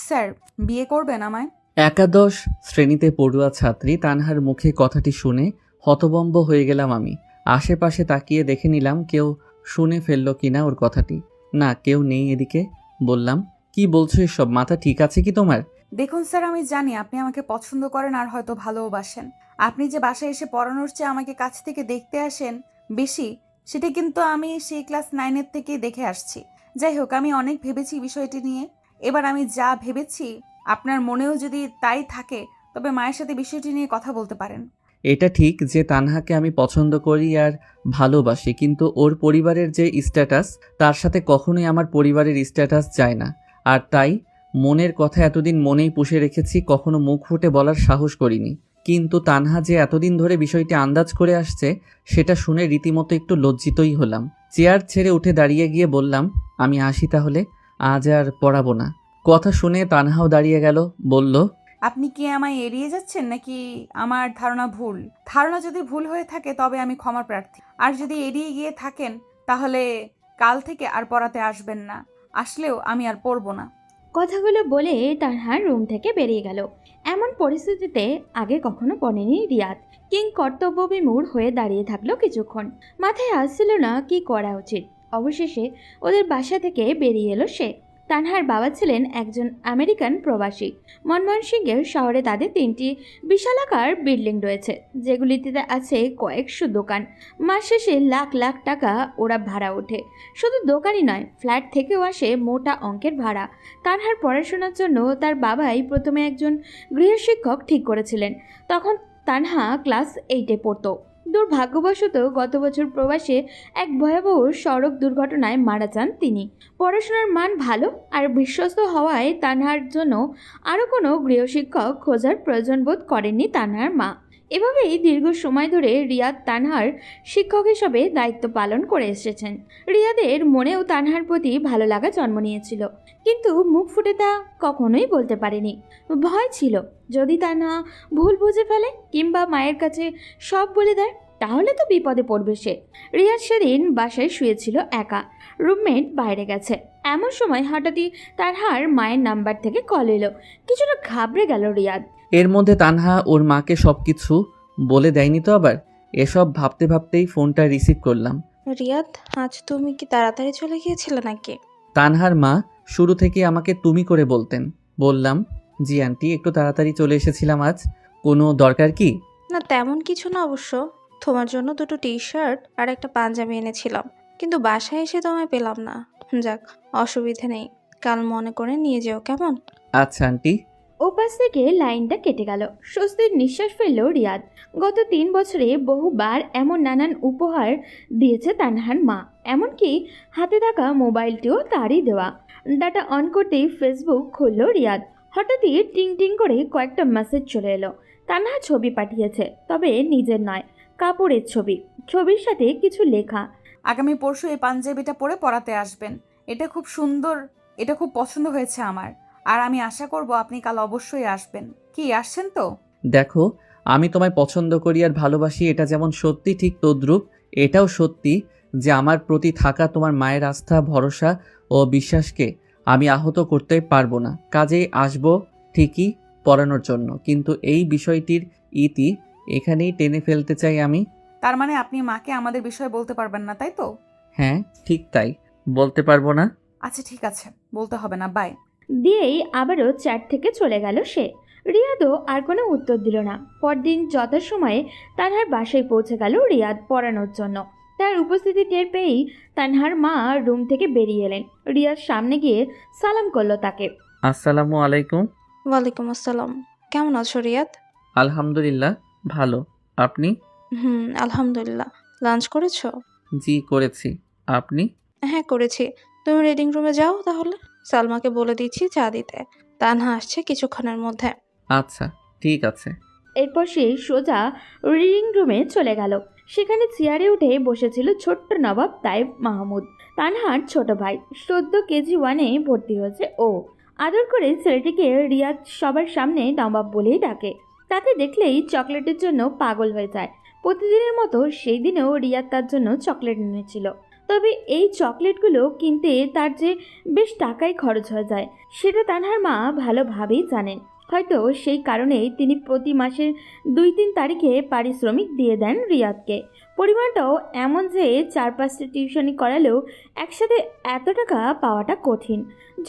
Sir, বিয়ে করবেন আমায়? একাদশ শ্রেণীতে পড়ুয়া ছাত্রী তানহার মুখে কথাটি শুনে হতভম্ব হয়ে গেলাম আমি। আশেপাশে তাকিয়ে দেখে নিলাম কেউ শুনে ফেললো কিনা ওর কথাটি। না, কেউ নেই এদিকে। বললাম, কি বলছো এসব? মাথা ঠিক আছে কি তোমার? দেখুন স্যার, আমি জানি আপনি আমাকে পছন্দ করেন আর হয়তো ভালোবাসেন। আপনি যে বাসায় এসে পড়ানোর চেয়ে আমাকে কাছ থেকে দেখতে আসেন বেশি, সেটা কিন্তু আমি সেই ক্লাস 9-এর থেকেই দেখে আসছি। যাই হোক, আমি অনেক ভেবেছি বিষয়টি নিয়ে। এবার আমি যা ভেবেছি আপনার মনেও যদি তাই থাকে, তবে মায়ের সাথে বিষয়টি নিয়ে কথা বলতে পারেন। এটা ঠিক যে তানহাকে আমি পছন্দ করি আর ভালোবাসি, কিন্তু ওর পরিবারের যে স্ট্যাটাস, তার সাথে কখনোই আমার পরিবারের স্ট্যাটাস যায় না। আর তাই মনের কথা এতদিন মনেই পুষে রেখেছি, কখনো মুখ ফুটে বলার সাহস করিনি। কিন্তু তানহা যে এতদিন ধরে বিষয়টি আন্দাজ করে আসছে, সেটা শুনে রীতিমতো একটু লজ্জিতই হলাম। চেয়ার ছেড়ে উঠে দাঁড়িয়ে গিয়ে বললাম, আমি আসি তাহলে, আজ আর পড়াবো না। কথা শুনে তানহাও দাঁড়িয়ে গেল। বলল, আপনি কি আমায় এড়িয়ে যাচ্ছেন নাকি আমার ধারণা ভুল? ধারণা যদি ভুল হয়ে থাকে তবে আমি ক্ষমা প্রার্থী। আর যদি এড়িয়ে গিয়ে থাকেন তাহলে কাল থেকে আর পড়াতে আসবেন না। আসলেও আমি আর পড়বো না। কথাগুলো বলে তানহা রুম থেকে বেরিয়ে গেল। এমন পরিস্থিতিতে আগে কখনো পড়েনি রিয়াদ। কিং কর্তব্যবিমূঢ় হয়ে দাঁড়িয়ে থাকলো কিছুক্ষণ। মাথায় আসছিল না কি করা উচিত। অবশেষে ওদের বাসা থেকে বেরিয়ে এলো সে। তানহার বাবা ছিলেন একজন আমেরিকান প্রবাসী। ময়মনসিংহের শহরে তাদের 3টি বিশালাকার বিল্ডিং রয়েছে, যেগুলিতে আছে কয়েকশো দোকান। মাস শেষে লাখ লাখ টাকা ওরা ভাড়া ওঠে। শুধু দোকানই নয়, ফ্ল্যাট থেকেও আসে মোটা অঙ্কের ভাড়া। তানহার পড়াশোনার জন্য তার বাবাই প্রথমে একজন গৃহশিক্ষক ঠিক করেছিলেন। তখন তানহা ক্লাস 8-এ পড়তো। দুর্ভাগ্যবশত গত বছর প্রবাসে এক ভয়াবহ সড়ক দুর্ঘটনায় মারা যান তিনি। পড়াশোনার মান ভালো আর বিশ্বস্ত হওয়ায় তানহার জন্য আরও কোনো গৃহশিক্ষক খোঁজার প্রয়োজন বোধ করেননি তানহার মা। এভাবেই দীর্ঘ সময় ধরে রিয়াদ তানহার শিক্ষক হিসাবে দায়িত্ব পালন করে এসেছেন। রিয়াদের মনেও তানহার প্রতি ভালো লাগা জন্ম নিয়েছিল, কিন্তু মুখ ফুটে তা কখনোই বলতে পারেনি। ভয় ছিল, যদি তানহা ভুল বুঝে ফেলে কিংবা মায়ের কাছে সব বলে দেয় তাহলে তো বিপদে পড়বে সে। রিয়াদ সেদিন বাসায় শুয়েছিল একা, রুমমেট বাইরে গেছে। এমন সময় হঠাৎই তানহার মায়ের নাম্বার থেকে কল এলো। কিছুটা ঘাবড়ে গেল রিয়াদ। এর মধ্যে তানহা ওর মাকে সবকিছু বলে দেয়নি তো আবার? এসব ভাবতে ভাবতেই ফোনটা রিসিভ করলাম। রিয়াদ, আজ তুমি কি তাড়াতাড়ি চলে গিয়েছিলে নাকি? তানহার মা শুরু থেকে আমাকে তুমি করে বলতেন। বললাম, জি আন্টি, একটু তাড়াতাড়ি চলে এসেছিলাম আজ। কোনো দরকার কি? না, তেমন কিছু না অবশ্য। তোমার জন্য দুটো টি-শার্ট আর একটা পাঞ্জাবি এনেছিলাম, কিন্তু বাসায় এসে তোমায় পেলাম না। যাক, অসুবিধে নেই, কাল মনে করে নিয়ে যেও, কেমন? আচ্ছা আন্টি। ওপাশ থেকে লাইনটা কেটে গেল। স্বস্তির নিঃশ্বাস ফেলল রিয়াদ। গত 3 বছরে বহুবার এমন নানান উপহার দিয়েছে তানহার মা, এমনকি হাতে থাকা মোবাইলটিও তারই দেওয়া। ডাটা অন করতেই ফেসবুক খুলল রিয়াদ। হঠাৎই টিং টিং করে কয়েকটা মেসেজ চলে এলো। তানহা ছবি পাঠিয়েছে, তবে নিজের নয়, কাপড়ের ছবি। ছবির সাথে কিছু লেখা। আগামী পরশু এই পাঞ্জাবিটা পরে পড়াতে আসবেন। এটা খুব সুন্দর, এটা খুব পছন্দ হয়েছে আমার। আর আমি আশা করব আপনি কাল অবশ্যই আসবেন। কি, আসছেন তো? দেখো, আমি তোমায় পছন্দ করি আর ভালোবাসি, এটা যেমন সত্যি ঠিক তদ্রূপ এটাও সত্যি যে আমার প্রতি থাকা তোমার মায়ের আস্থা, ভরসা ও বিশ্বাসকে আমি আহত করতে পারবো না। কাজেই আসবো ঠিকই পড়ানোর জন্য, কিন্তু এই বিষয়টির ইতি এখানেই টেনে ফেলতে চাই আমি। তার মানে আপনি মাকে আমাদের বিষয়ে বলতে পারবেন না, তাই তো? হ্যাঁ, ঠিক তাই। বলতে পারবো না। আচ্ছা ঠিক আছে, বলতে হবে না, বাই। দিয়েই আবারও চ্যাট থেকে চলে গেল সে। রিয়াদও আর কোনো উত্তর দিল না। পরদিন যথাসময়ে তানহার বাসায় পৌঁছে গেল রিয়াদ পড়ানোর জন্য। তার উপস্থিতি টের পেয়েই তানহার মা রুম থেকে বেরিয়ে এলেন। রিয়াদ সামনে গিয়ে সালাম করলো তাকে। আসসালামু আলাইকুম। ওয়ালাইকুম আসসালাম। কেমন আছো রিয়াদ? আলহামদুলিল্লাহ, ভালো। আপনি? আলহামদুলিল্লাহ। লাঞ্চ করেছো? জি করেছি। আপনি? হ্যাঁ, করেছি। তুমি রিডিং রুমে যাও তাহলে, সালমাকে বলে দিচ্ছি চা দিতে। তানহা আসছে কিছুক্ষণের মধ্যে। আচ্ছা, ঠিক আছে। এরপর সে সোজা রিডিং রুমে চলে গেল। সেখানে চেয়ারে উঠে বসেছিল ছোট্ট নবাব তাইব মাহমুদ, তানহার ছোট ভাই। সদ্য KG-1-এ ভর্তি হয়েছে ও। আদর করে ছেলেটিকে রিয়াদ সবার সামনে নবাব বলেই ডাকে। তাকে দেখলেই চকলেটের জন্য পাগল হয়ে যায়। প্রতিদিনের মতো সেই দিনেও রিয়াদ তার জন্য চকলেট এনেছিল। তবে এই চকলেটগুলো কিনতে তার যে বেশ টাকাই খরচ হয়ে যায় সেটা তানহার মা ভালোভাবেই জানেন। হয়তো সেই কারণেই তিনি প্রতি মাসের 2-3 তারিখে পারিশ্রমিক দিয়ে দেন রিয়াদকে। পরিমাণটাও এমন যে 4-5টা টিউশনি করালেও একসাথে এত টাকা পাওয়াটা কঠিন।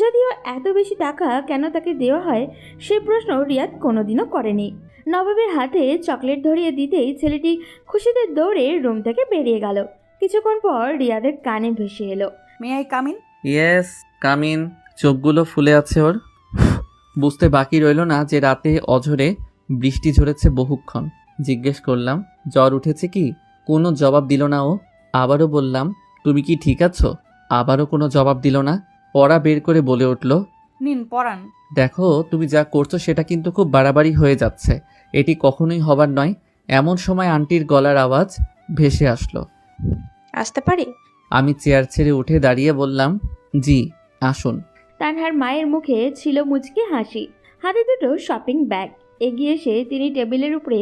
যদিও এত বেশি টাকা কেন তাকে দেওয়া হয় সেই প্রশ্ন রিয়াদ কোনোদিনও করেনি। নবাবের হাতে চকলেট ধরিয়ে দিতেই ছেলেটি খুশিতে দৌড়ে রুম থেকে বেরিয়ে গেল। কিছুক্ষণ পর রিয়াদের কানে ভেসে এলো, may I come in? Yes, come in. চোখগুলো ফুলে আছে ওর। বুঝতে বাকি রইল না যে রাতে অঝরে বৃষ্টি ঝরেছে বহুক্ষণ। জিজ্ঞেস করলাম, জ্বর উঠেছে কি? কোনো জবাব দিল না ও। আবারও বললাম, তুমি কি ঠিক আছো? আবারও কোনো জবাব দিল না। পড়া বের করে বলে উঠল, নিন পড়ান। দেখো, তুমি যা করছো সেটা কিন্তু খুব বাড়াবাড়ি হয়ে যাচ্ছে। এটি কখনোই হবার নয়। এমন সময় আন্টির গলার আওয়াজ ভেসে আসলো। আসতে পারি? আমি চেয়ার ছেড়ে উঠে দাঁড়িয়ে বললাম, জি আসুন। তানহার মায়ের মুখে ছিল মুচকি হাসি, হাতে দুটো শপিং ব্যাগ। এগিয়ে এসে তিনি টেবিলের উপরে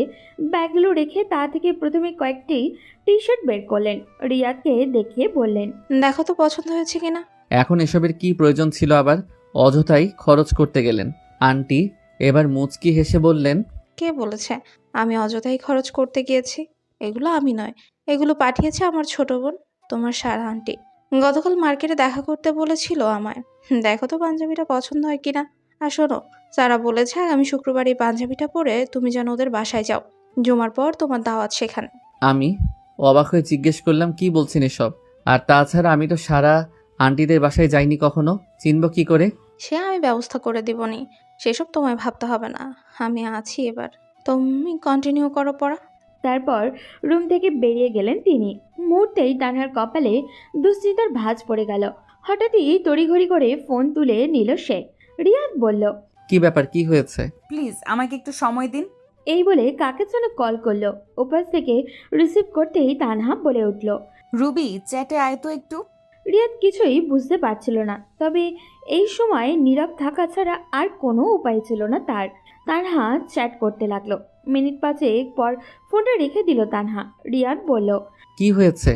ব্যাগগুলো রেখে তা থেকে প্রথমে কয়েকটি টি শার্ট বের করলেন। রিয়াদকে দেখিয়ে বললেন, দেখো তো পছন্দ হয়েছে কিনা। এখন এসবের কি প্রয়োজন ছিল আবার? অযথাই খরচ করতে গেলেন। আন্টি এবার মুচকি হেসে বললেন, কে বলেছে আমি অযথাই খরচ করতে গিয়েছি? এগুলো আমি নয়, এগুলো পাঠিয়েছে আমার ছোট বোন, তোমার সারা আন্টি। গতকাল মার্কেটে দেখা করতে বলেছিল আমায়। দেখো তো পাঞ্জাবিটা পছন্দ হয় কিনা। আর শোনো, সারা বলেছে আগামী শুক্রবার এই পাঞ্জাবিটা পরে তুমি যেন ওদের বাসায় যাও। জুমার পর তোমার দাওয়াত সেখানে। আমি অবাক হয়ে জিজ্ঞেস করলাম, কি বলছেন এসব? আর তাছাড়া আমি তো সারা আন্টিদের বাসায় যাইনি কখনো, চিনব কি করে? সে আমি ব্যবস্থা করে দিবনি, সেসব তোমায় ভাবতে হবে না। আমি আছি এবার, তুমি কন্টিনিউ করো পড়া। তারপর রুম থেকে বেরিয়ে গেলেন তিনি। মুহূর্তেই তানহার কপালে দুশ্চিন্তার ভাঁজ পড়ে গেল। হঠাৎই তড়িঘড়ি করে ফোন তুলে নিল সে। রিয়াদ বলল, কি ব্যাপার, কি হয়েছে? প্লিজ আমাকে একটু সময় দিন। এই বলে কাকে যেন কল করলো। ওপাশ থেকে রিসিভ করতেই তানহা বলে উঠল, রুবি, চ্যাটে আয় তো একটু। রিয়াদ কিছুই বুঝতে পারছিল না, তবে এই সময় নীরব থাকা ছাড়া আর কোনো উপায় ছিল না তার। তানহা চ্যাট করতে লাগলো। মিনিট 5 পর ফোনটা রেখে দিল তানহা। রিয়াদ বলল, কি হয়েছে?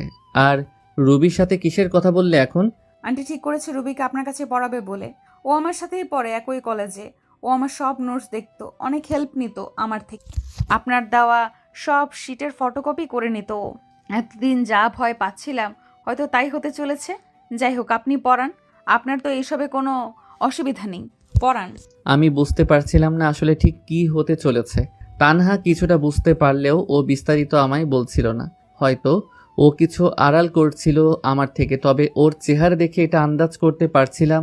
আর রুবির সাথে কিসের কথা বললে এখন? আন্টি ঠিক করেছে রুবিকে আপনার কাছে পড়াবে বলে। ও আমার সাথেই পড়ে একই কলেজে। ও আমার সব নোটস দেখতো, অনেক হেল্প নিত আমার থেকে। আপনার দেওয়া সব শিটের ফটোকপি করে নিত ও। এতদিন যা ভয় পাচ্ছিলাম হয়তো তাই হতে চলেছে। যাই হোক, আপনি পড়ান। আপনার তো এইসবে কোনো অসুবিধা নেই, পড়ান। আমি বুঝতে পারছিলাম না আসলে ঠিক কি হতে চলেছে। তানহা কিছুটা বুঝতে পারলেও ও বিস্তারিত আমায় বলছিল না। হয়তো ও কিছু আড়াল করছিল আমার থেকে, তবে ওর চেহারা দেখে এটা আন্দাজ করতে পারছিলাম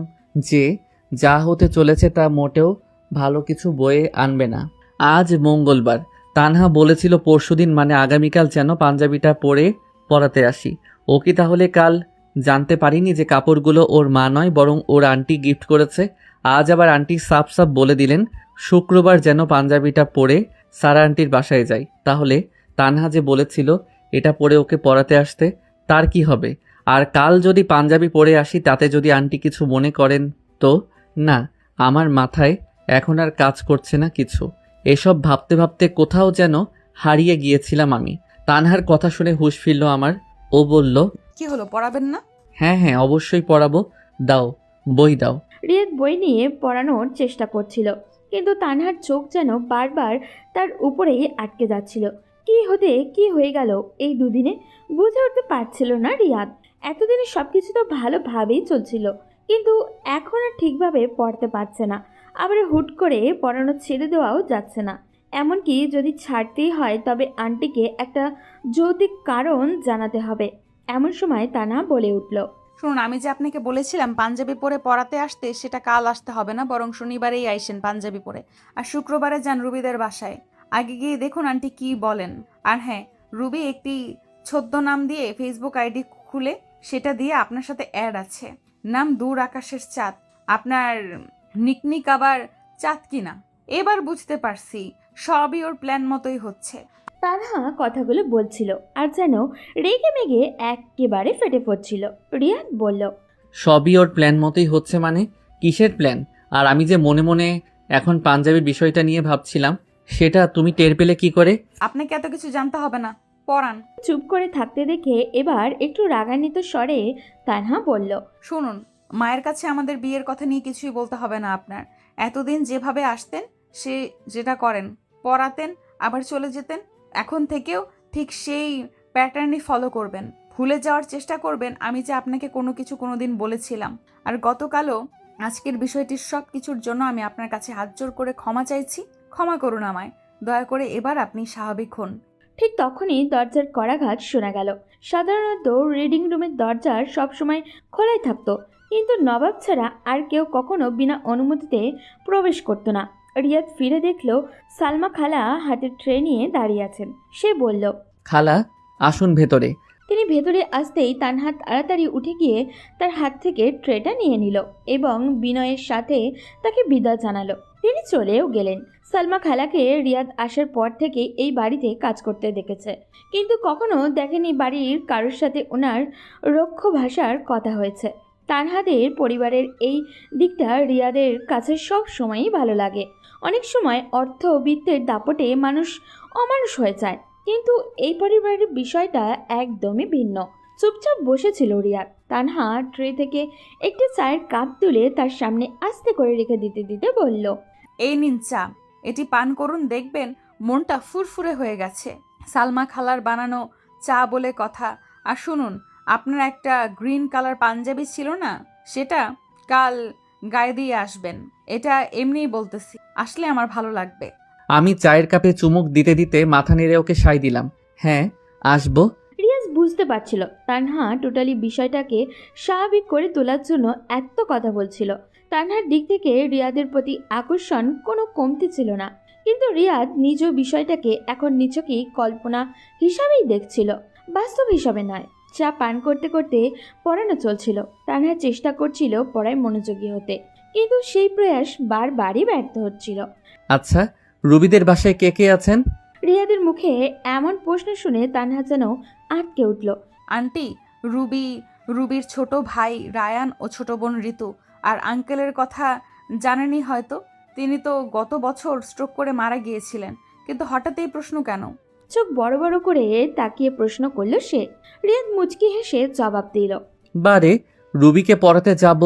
যে যা হতে চলেছে তা মোটেও ভালো কিছু বয়ে আনবে না। আজ মঙ্গলবার। তানহা বলেছিল পরশুদিন মানে আগামীকাল যেন পাঞ্জাবিটা পরে পড়াতে আসি। ও কি তাহলে কাল জানতে পারিনি যে কাপড়গুলো ওর মা নয় বরং ওর আন্টি গিফট করেছে? আজ আবার আন্টি সাফ সাফ বলে দিলেন শুক্রবার যেন পাঞ্জাবিটা পরে সারা আন্টির বাসায় যাই। তাহলে তানহা যে বলেছিল এটা পরে ওকে পড়াতে আসতে, তার কি হবে? আর কাল যদি পাঞ্জাবি পরে আসি তাতে যদি আন্টি কিছু মনে করেন তো? না, আমার মাথায় এখন আর কাজ করছে না কিছু। এসব ভাবতে ভাবতে কোথাও যেন হারিয়ে গিয়েছিলাম আমি। তানহার কথা শুনে হুঁশ ফিরল আমার। ও বলল, কি হলো, পড়াবেন না? হ্যাঁ হ্যাঁ অবশ্যই পড়াবো, দাও বই দাও। রিয়াদ বই নিয়ে পড়ানোর চেষ্টা করছিল, কিন্তু তানহার চোখ যেন বারবার তার উপরেই আটকে যাচ্ছিল। কি হয়ে গেল এই দুদিনে বুঝে উঠতে পারছিল না রিয়াদ। এতদিনে সবকিছু তো ভালোভাবেই চলছিল, কিন্তু এখন আর ঠিকভাবে পড়তে পারছে না। আবার হুট করে পড়ানো ছেড়ে দেওয়াও যাচ্ছে না। এমনকি যদি ছাড়তেই হয় তবে আন্টিকে একটা যৌক্তিক কারণ জানাতে হবে। এমন সময় তানহা বলে উঠল, শুনুন, আমি যে আপনাকে বলেছিলাম পাঞ্জাবি পরে পড়াতে আসতে, সেটা কাল আসতে হবে না, বরং শনিবারেই আইসেন পাঞ্জাবি পরে। আর শুক্রবারে যান রুবিদের বাসায়। আগে গিয়ে দেখুন আন্টি কি বলেন। আর হ্যাঁ, রুবি একটি ছদ্মনাম দিয়ে ফেসবুক আইডি খুলে সেটা দিয়ে আপনার সাথে অ্যাড আছে, নাম দূর আকাশের চাঁদ। আপনার নিকনিক আবার চাঁদ কিনা। এবার বুঝতে পারছি সবই ওর প্ল্যান মতোই হচ্ছে। তানহা কথাগুলো বলছিল আর যেন রেগে মেগে একেবারে ফেটে পড়ছিল। রিয়াদ বলল, সবই ওর প্ল্যান মতোই হচ্ছে মানে? কিসের প্ল্যান? আর আমি যে মনে মনে এখন পাঞ্জাবির বিষয়টা নিয়ে ভাবছিলাম, সেটা তুমি টের পেলে কি করে? আপনাকে এত কিছু জানতে হবে না, পড়ান। চুপ করে থাকতে দেখে এবার একটু রাগান্বিত স্বরে তানহা বলল, শুনুন, মায়ের কাছে আমাদের বিয়ের কথা নিয়ে কিছুই বলতে হবে না আপনার। এতদিন যেভাবে আসতেন, সে যেটা করেন, পড়াতেন আবার চলে যেতেন, এখন থেকেও ঠিক সেই প্যাটার্নই ফলো করবেন। ভুলে যাওয়ার চেষ্টা করবেন আমি যে আপনাকে কোনো কিছু কোনোদিন বলেছিলাম। আর গতকালও আজকের বিষয়টির সব কিছুর জন্য আমি আপনার কাছে হাত জোর করে ক্ষমা চাইছি। ক্ষমা করুন আমায়। দয়া করে এবার আপনি স্বাভাবিক হন। ঠিক তখনই দরজার কড়াঘাত শোনা গেল। সাধারণত রিডিং রুমের দরজা সবসময় খোলাই থাকতো, কিন্তু নবাব ছাড়া আর কেউ কখনো বিনা অনুমতিতে প্রবেশ করতো না। রিয়াদ ফিরে দেখলো সালমা খালা হাতে ট্রে নিয়ে দাঁড়িয়ে আছেন। সে বলল, খালা, আসুন ভেতরে। তিনি ভেতরে আসতেই তানহা তাড়াতাড়ি উঠে গিয়ে তার হাত থেকে ট্রেটা নিয়ে নিল এবং বিনয়ের সাথে তাকে বিদায় জানালো। তিনি চলেও গেলেন। সালমা খালাকে রিয়াদ আসার পর থেকে এই বাড়িতে কাজ করতে দেখেছে, কিন্তু কখনো দেখেনি বাড়ির কারোর সাথে ওনার রক্ষ ভাষার কথা হয়েছে। তানহাদের পরিবারের এই দিকটা রিয়াদের কাছে সব সময়ই ভালো লাগে। অনেক সময় অর্থ বিত্তের দাপটে মানুষ অমানুষ হয়ে যায়, কিন্তু এই পরিবারের বিষয়টা একদমই ভিন্ন। চুপচাপ বসেছিল রিয়া। তানহা ট্রে থেকে একটি চায়ের কাপ তুলে তার সামনে আস্তে করে রেখে দিতে দিতে বলল, এই নিন চা, এটি পান করুন, দেখবেন মনটা ফুরফুরে হয়ে গেছে। সালমা খালার বানানো চা বলে কথা। আর শুনুন, আপনার একটা গ্রিন কালার পাঞ্জাবি ছিল না, সেটা কাল গায়ে দিয়ে আসবেন। এটা এমনিই বলতেছি, আসলে আমার ভালো লাগবে। আমি চায়ের কাপে চুমুক দিতে দিতে মাথা নেড়ে ওকে সায় দিলাম। হ্যাঁ, আসবো। রিয়াজ বুঝতে পারছিল তানহা টোটালি বিষয়টাকে স্বাভাবিক করে তোলার জন্য এত কথা বলছিল। তানহার দিক থেকে রিয়াদের প্রতি আকর্ষণ কোনো কমতি ছিল না, কিন্তু রিয়াদ নিজ বিষয়টাকে এখন নিছকই কল্পনা হিসাবেই দেখছিল, বাস্তব হিসাবে নয়। চা পান করতে করতে পড়ানো চলছিল। তানহা চেষ্টা করছিল পড়ায় মনোযোগী হতে, কিন্তু সেই প্রয়াস বারবারই ব্যর্থ হচ্ছিল। আচ্ছা, রুবিদের বাসায় কে কে আছেন? রিয়াদের মুখে এমন প্রশ্ন শুনে তানহা যেন আটকে উঠল। আন্টি, রুবির ছোট ভাই রায়ান ও ছোট বোন ঋতু। আর আঙ্কেলের কথা জানেনই হয়তো, তিনি তো গত বছর স্ট্রোক করে মারা গিয়েছিলেন। কিন্তু হঠাৎ এই প্রশ্ন কেন? চোখ বড় বড় করে তাকিয়ে প্রশ্ন করল সে। রিয়াদ মুচকি হেসে জবাব দিল, বারে, রুবিকে পড়াতে যাব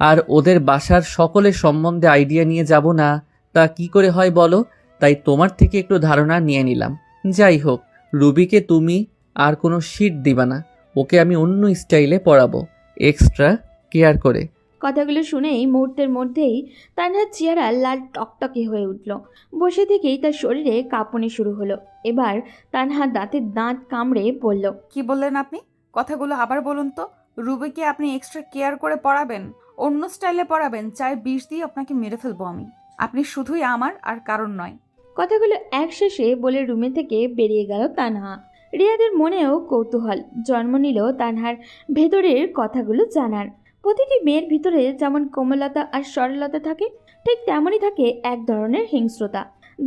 আর ওদের বাসার সকলের সম্বন্ধে আইডিয়া নিয়ে যাব না, তা কি করে হয় বলো? তাই তোমার থেকে একটু ধারণা নিয়ে নিলাম। যাই হোক, রুবিকে তুমি আর কোনো শিট দিবা না, ওকে আমি অন্য স্টাইলে পড়াবো, এক্সট্রা কেয়ার করে। কথাগুলো শুনেই মুহূর্তের মধ্যেই তানহার চেহারা লাল টকটকে হয়ে উঠল। বসে থেকেই তার শরীরে কাঁপুনি শুরু হলো। এবার তানহা দাঁতের দাঁত কামড়ে বলল, কি বললেন আপনি? কথাগুলো আবার বলুন তো। রুবিকে আপনি এক্সট্রা কেয়ার করে পড়াবেন, অন্য স্টাইলে পড়াবেন? চাই বিষ দিয়ে আপনাকে মেরে ফেলবো আমি। আপনি শুধুই আমার, আর কারণ নয়। কথাগুলো একশেষে বলে রুমে থেকে বেরিয়ে গেল তানহা। রিয়াদের মনেও কৌতূহল জন্ম নিল তানহার ভেতরের কথাগুলো জানার। প্রতিটি মেয়ের ভিতরে যেমন কোমলতা আর সরলতা থাকে, ঠিক তেমনই থাকে এক ধরনের হিংস্রতা,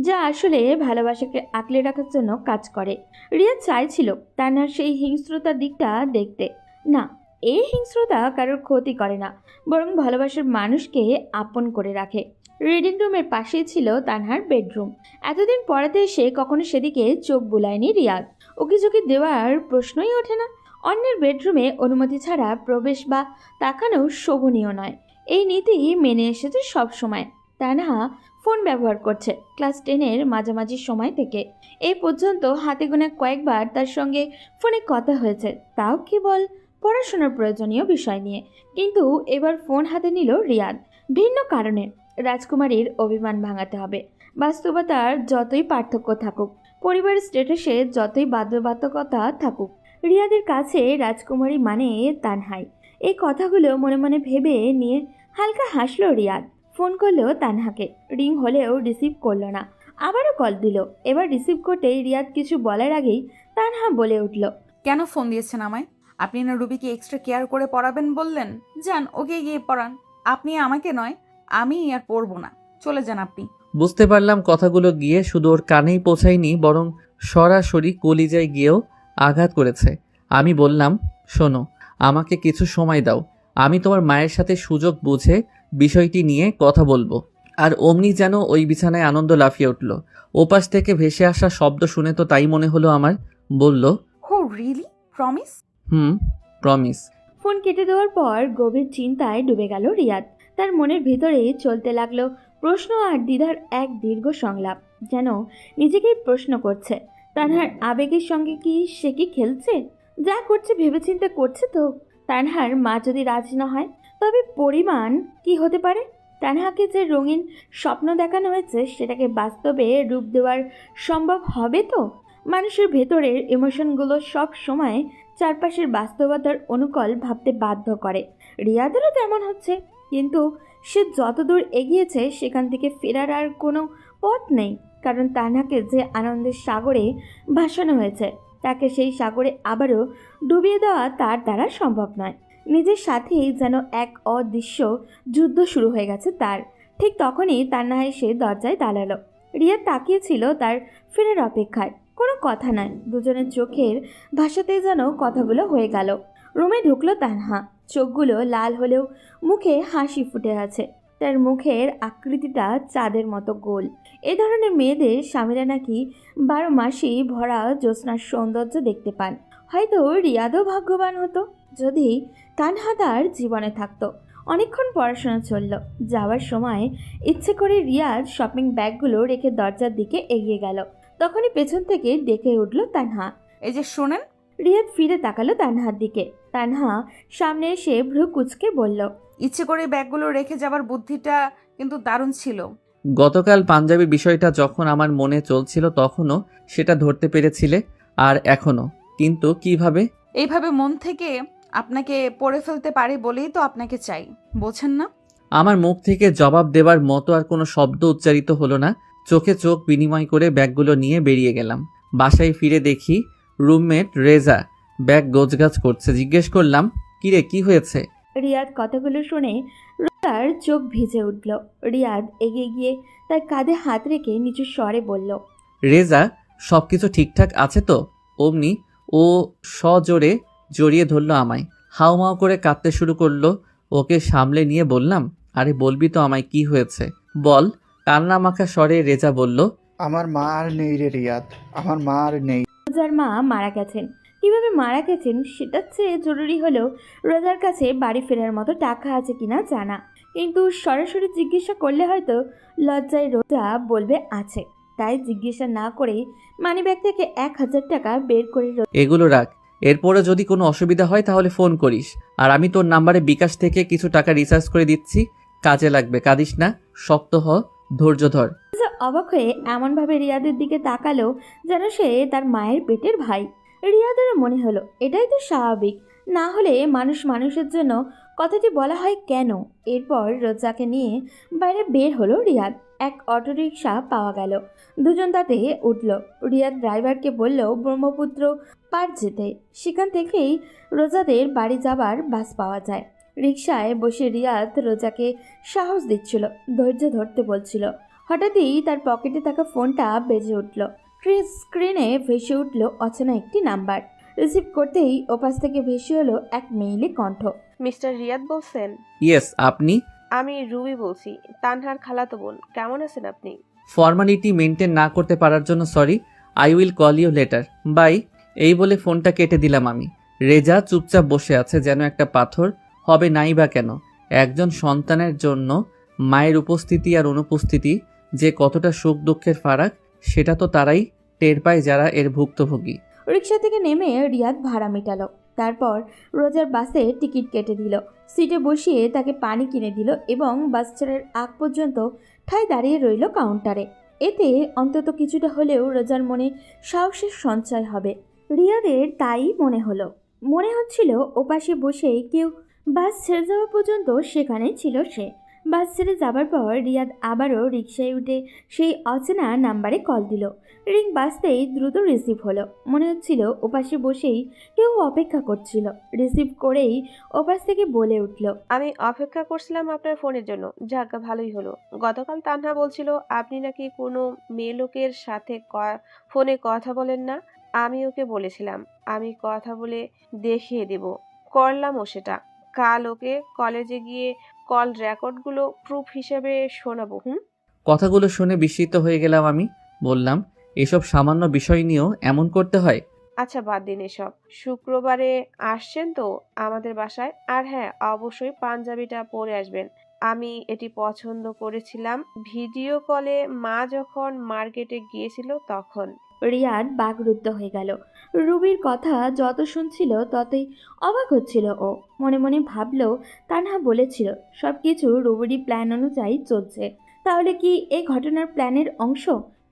যা আসলে ভালোবাসাকে আঁকলে রাখার জন্য কাজ করে। রিয়া চাইছিল তানহার সেই হিংস্রতার দিকটা দেখতে। না, এই হিংস্রতা কারোর ক্ষতি করে না, বরং ভালোবাসার মানুষকে আপন করে রাখে। রিডিং রুমের পাশেই ছিল তানহার বেডরুম। এতদিন পড়াতে এসে কখনো সেদিকে চোখ বুলায়নি রিয়াদ। উকিঝুঁকি দেওয়ার প্রশ্নই ওঠে না। অন্যের বেডরুমে অনুমতি ছাড়া প্রবেশ বা তাকানো শোভনীয় নয়, এই নীতি মেনে এসেছে সব সময়। তানহা ফোন ব্যবহার করছে ক্লাস 10-এর মাঝামাঝি সময় থেকে। এই পর্যন্ত হাতে গোনা কয়েকবার তার সঙ্গে ফোনে কথা হয়েছে, তাও কেবল পড়াশোনার প্রয়োজনীয় বিষয় নিয়ে। কিন্তু এবার ফোন হাতে নিল রিয়াদ ভিন্ন কারণে। রাজকুমারীর অভিমান ভাঙাতে হবে। বাস্তবতার যতই পার্থক্য থাকুক, পরিবারের স্ট্যাটাসে যতই বাধ্যবাধকতা থাকুক, রিয়াদের কাছে রাজকুমারী মানে তানহাই। এই কথাগুলো মনে মনে ভেবে নিয়ে হালকা হাসলো রিয়াদ। ফোন করলো তানহাকে, রিং হলেও রিসিভ করলো না। আবারও কল দিল। এবার রিসিভ করতেই রিয়াদ কিছু বলার আগেই তানহা বলে উঠল, কেন ফোন দিয়েছেন আমায়? আপনি না রুবিকে এক্সট্রা কেয়ার করে পড়াবেন বললেন? যান, ওকে গিয়ে পড়ান। আপনি আমাকে নয়, আমি আর পড়বো না, চলে যান আপনি। বুঝতে পারলাম কথাগুলো গিয়ে শুধু ওর কানেই পৌঁছায়নি, বরং সরাসরি কলিজায় গিয়েও আঘাত করেছে। আমি বললাম, শোনো, আমাকে কিছু সময় দাও, আমি তোমার মায়ের সাথে সুযোগ বুঝে বিষয়টি নিয়ে কথা বলবো। আর অমনি যেন ওই বিছানায় আনন্দ লাফিয়ে উঠল। ওপাশ থেকে ভেসে আসা শব্দ শুনে তো তাই মনে হলো আমার। বলল, হো রিয়েলি? প্রমিস? প্রমিস। ফোন কেটে দেওয়ার পর গভীর চিন্তায় ডুবে গেল রিয়াদ। তার মনের ভেতরে চলতে লাগলো প্রশ্ন আর দ্বিধার এক দীর্ঘ সংলাপ। যেন নিজেকেই প্রশ্ন করছে, তানহার আবেগের সঙ্গে কি সে কি খেলছে? যা করছে ভেবেচিন্তে করছে তো? তানহার মা যদি রাজি না হয়, তবে পরিমাণ কি হতে পারে? তানহাকে যে রঙিন স্বপ্ন দেখানো হয়েছে সেটাকে বাস্তবে রূপ দেওয়ার সম্ভব হবে তো? মানুষের ভেতরের ইমোশনগুলো সব সময় চারপাশের বাস্তবতার অনুকূল ভাবতে বাধ্য করে। রিয়াদেরও তেমন হচ্ছে, কিন্তু সে যতদূর এগিয়েছে সেখান থেকে ফেরার আর কোনো পথ নেই। কারণ তানহাকে যে আনন্দের সাগরে ভাসানো হয়েছে, তাকে সেই সাগরে আবারও ডুবিয়ে দেওয়া তার দ্বারা সম্ভব নয়। নিজের সাথেই যেন এক অদৃশ্য যুদ্ধ শুরু হয়ে গেছে তার। ঠিক তখনই তান্না এসে দরজায় দাঁড়ালো। রিয়া তাকিয়েছিল তার ফেরার অপেক্ষায়। কোনো কথা নয়, দুজনের চোখের ভাষাতেই যেন কথাগুলো হয়ে গেল। রুমে ঢুকলো তানহা। চোখগুলো লাল হলেও মুখে হাসি ফুটে আছে। তার মুখের আকৃতিটা চাঁদের মতো গোল। এ ধরনের মেয়েদের স্বামীরা নাকি 12 মাসেই ভরা জ্যোৎস্নার সৌন্দর্য দেখতে পান। হয়তো রিয়াদও ভাগ্যবান হতো যদি তানহা তার জীবনে থাকতো। অনেকক্ষণ পড়াশোনা চলল। যাওয়ার সময় ইচ্ছে করে রিয়াদ শপিং ব্যাগগুলো রেখে দরজার দিকে এগিয়ে গেল। তখনই পেছন থেকে ডেকে উঠল তানহা। এই যে শোনেন। রিয়াদ ফিরে তাকালো তানহার দিকে। তানহা সামনে এসে ভ্রু কুঁচকে বলল, ইচ্ছে করে ব্যাগগুলো রেখে যাবার বুদ্ধিটা কিন্তু দারুণ ছিল। গতকাল পাঞ্জাবি বিষয়টা যখন আমার মনে চলছিল তখনও সেটা ধরতে পেরেছিলে, আর এখনও। কিন্তু কিভাবে? এইভাবে মন থেকে আপনাকে পড়ে ফেলতে পারি বলেই তো আপনাকে চাই, বোঝেন না? আমার মুখ থেকে জবাব দেবার মতো আর কোনো শব্দ উচ্চারিত হলো না। চোখে চোখ বিনিময় করে ব্যাগগুলো নিয়ে বেরিয়ে গেলাম। বাসায় ফিরে দেখি রুমমেট রেজা ব্যাগ গোছগাছ করছে। জিজ্ঞেস করলাম, কিরে, কি হয়েছে? রিয়াদ কথাগুলো শুনে রোজার চোখ ভিজে উঠল। রিয়াদ এগিয়ে গিয়ে তার কাঁধে হাত রেখে নিচু স্বরে বলল, রেজা, সব কিছু ঠিকঠাক আছে তো? অমনি ও সজোরে জড়িয়ে ধরলো আমায়। হাউমাউ করে কাঁদতে শুরু করলো। ওকে সামলে নিয়ে বললাম, আরে বলবি তো আমায় কি হয়েছে, বল। কান্না মাখা স্বরে রেজা বলল, আমার মা আর নেই রে রিয়াদ, আমার মা আর নেই। রোজার মা মারা গেছেন। কিভাবে মারা গেছেন সেটার চেয়ে জরুরি হলো রোজার কাছে বাড়ি ফেরার মতো টাকা আছে কিনা জানা। কিন্তু সরাসরি জিজ্ঞাসা করলে হয়তো লজ্জায় রোজা বলবে আছে। তাই জিজ্ঞাসা না করেই মানিব্যাগ থেকে 1000 টাকা বের করে এগুলো রাখ, এরপরে যদি কোনো অসুবিধা হয় তাহলে ফোন করিস। আর আমি তোর নাম্বারে বিকাশ থেকে কিছু টাকা রিচার্জ করে দিচ্ছি, কাজে লাগবে। কাঁদিস না, শক্ত হ, ধৈর্য ধর। অবাক হয়ে এমনভাবে রিয়াদের দিকে তাকালো যেন সে তার মায়ের পেটের ভাই। রিয়াদেরও মনে হলো এটাই তো স্বাভাবিক, না হলে মানুষ মানুষের জন্য কথাটি বলা হয় কেন। এরপর রোজাকে নিয়ে বাইরে বের হলো রিয়াদ। এক অটোরিকশা পাওয়া গেল। দুজন তাতে উঠল। রিয়াদ ড্রাইভারকে বলল ব্রহ্মপুত্র পার যেতে। সেখান থেকেই রোজাদের বাড়ি যাবার বাস পাওয়া যায়। রিকশায় বসে রিয়াদ রোজাকে সাহস দিচ্ছিল, ধৈর্য ধরতে বলছিল। হঠাৎই তার পকেটে থাকা ফোনটা বেজে উঠল। স্ক্রিনে ভেসে উঠল অচেনা একটি নাম্বার। রিসিভ করতেই ওপাশ থেকে ভেসে এলো এক মেইলি কণ্ঠ। মিস্টার রিয়াদ বলছেন? ইয়েস, আপনি? আমি রুবি বলছি, তানহার খালাতো বোন। কেমন আছেন আপনি? ফর্মালিটি মেনটেন না করতে পারার জন্য sorry. I will call you later, bye. এই বলে ফোনটা কেটে দিলাম আমি। রেজা চুপচাপ বসে আছে যেন একটা পাথর। হবে নাই বা কেন? একজন সন্তানের জন্য মায়ের উপস্থিতি আর অনুপস্থিতি যে কতটা সুখ দুঃখের ফারাক, সেটা তো তারাই টের পায় যারা এর ভুক্তভোগী। রিকশা থেকে নেমে রিয়াদ ভাড়া মেটালো। তারপর রোজার বাসে টিকিট কেটে দিল। সিটে বসিয়ে তাকে পানি কিনে দিল এবং বাস ছাড়ার আগ পর্যন্ত ঠায় দাঁড়িয়ে রইল কাউন্টারে। এতে অন্তত কিছুটা হলেও রোজার মনে সাহসের সঞ্চয় হবে। রিয়াদের তাই মনে হচ্ছিল ওপাশে বসেই কেউ বাস ছেড়ে যাওয়া পর্যন্ত সেখানেই ছিল সে। বাস ছেড়ে যাবার পর রিয়াদ আবারও রিকশায় উঠে সেই অচেনা নাম্বারে কল দিল। রিং বাজতেই দ্রুত রিসিভ হলো। মনে হচ্ছিল ওপাশে বসেই কেউ অপেক্ষা করছিল। রিসিভ করেই ওপাশ থেকে বলে উঠল, আমি অপেক্ষা করছিলাম আপনার ফোনের জন্য। যাক, ভালোই হলো। গতকাল তানহা বলছিল আপনি নাকি কোনো মেয়ে লোকের সাথে ফোনে কথা বলেন না। আমি ওকে বলেছিলাম আমি কথা বলে দেখিয়ে দেব। করলামও সেটা। কাল ওকে কলেজে গিয়ে কল রেকর্ডগুলো প্রুফ হিসেবে শোনাবো। কথাগুলো শুনে বিস্মিত হয়ে গেলাম আমি। বললাম, এসব সামান্য বিষয় নিয়েও এমন করতে হয়? আচ্ছা বাদ দিন এসব। শুক্রবারে আসছেন তো আমাদের বাসায়? আর হ্যাঁ, অবশ্যই পাঞ্জাবিটা পরে আসবেন। আমি এটি পছন্দ করেছিলাম ভিডিও কলে মা যখন মার্কেটে গিয়েছিল তখন। রিয়াদ বাকরুদ্ধ হয়ে গেল। রুবির কথা যত শুনছিল ততই অবাক হচ্ছিল ও। মনে মনে ভাবলো তানহা বলেছিল সবকিছু রুবিরই প্ল্যান অনুযায়ী চলছে। তাহলে কি এই ঘটনার প্ল্যানের অংশ?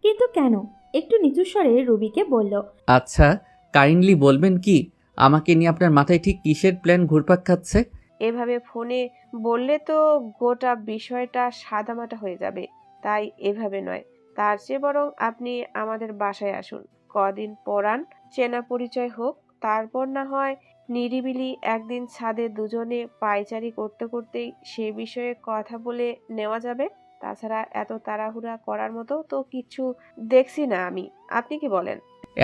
কিন্তু কেন? একটু নিচু স্বরে রুবিকে বলল, আচ্ছা, কাইন্ডলি বলবেন কি আমাকে নিয়ে আপনার মাথায় ঠিক কিসের প্ল্যান ঘুরপাক খাচ্ছে? এভাবে ফোনে বললে তো গোটা বিষয়টা সাদামাটা হয়ে যাবে। তাই এভাবে নয়, তার চেয়ে বরং আপনি আমাদের বাসায় আসুন, কদিন পরান, চেনা পরিচয় হোক, তারপর না হয় নিরিবিলি একদিন ছাদে দুজনে পায়চারি করতে করতেই সে বিষয়ে কথা বলে নেওয়া যাবে। তাছাড়া এত তাড়াহুড়া করার মতো তো কিছু দেখছি না আমি। আপনি কি বলেন?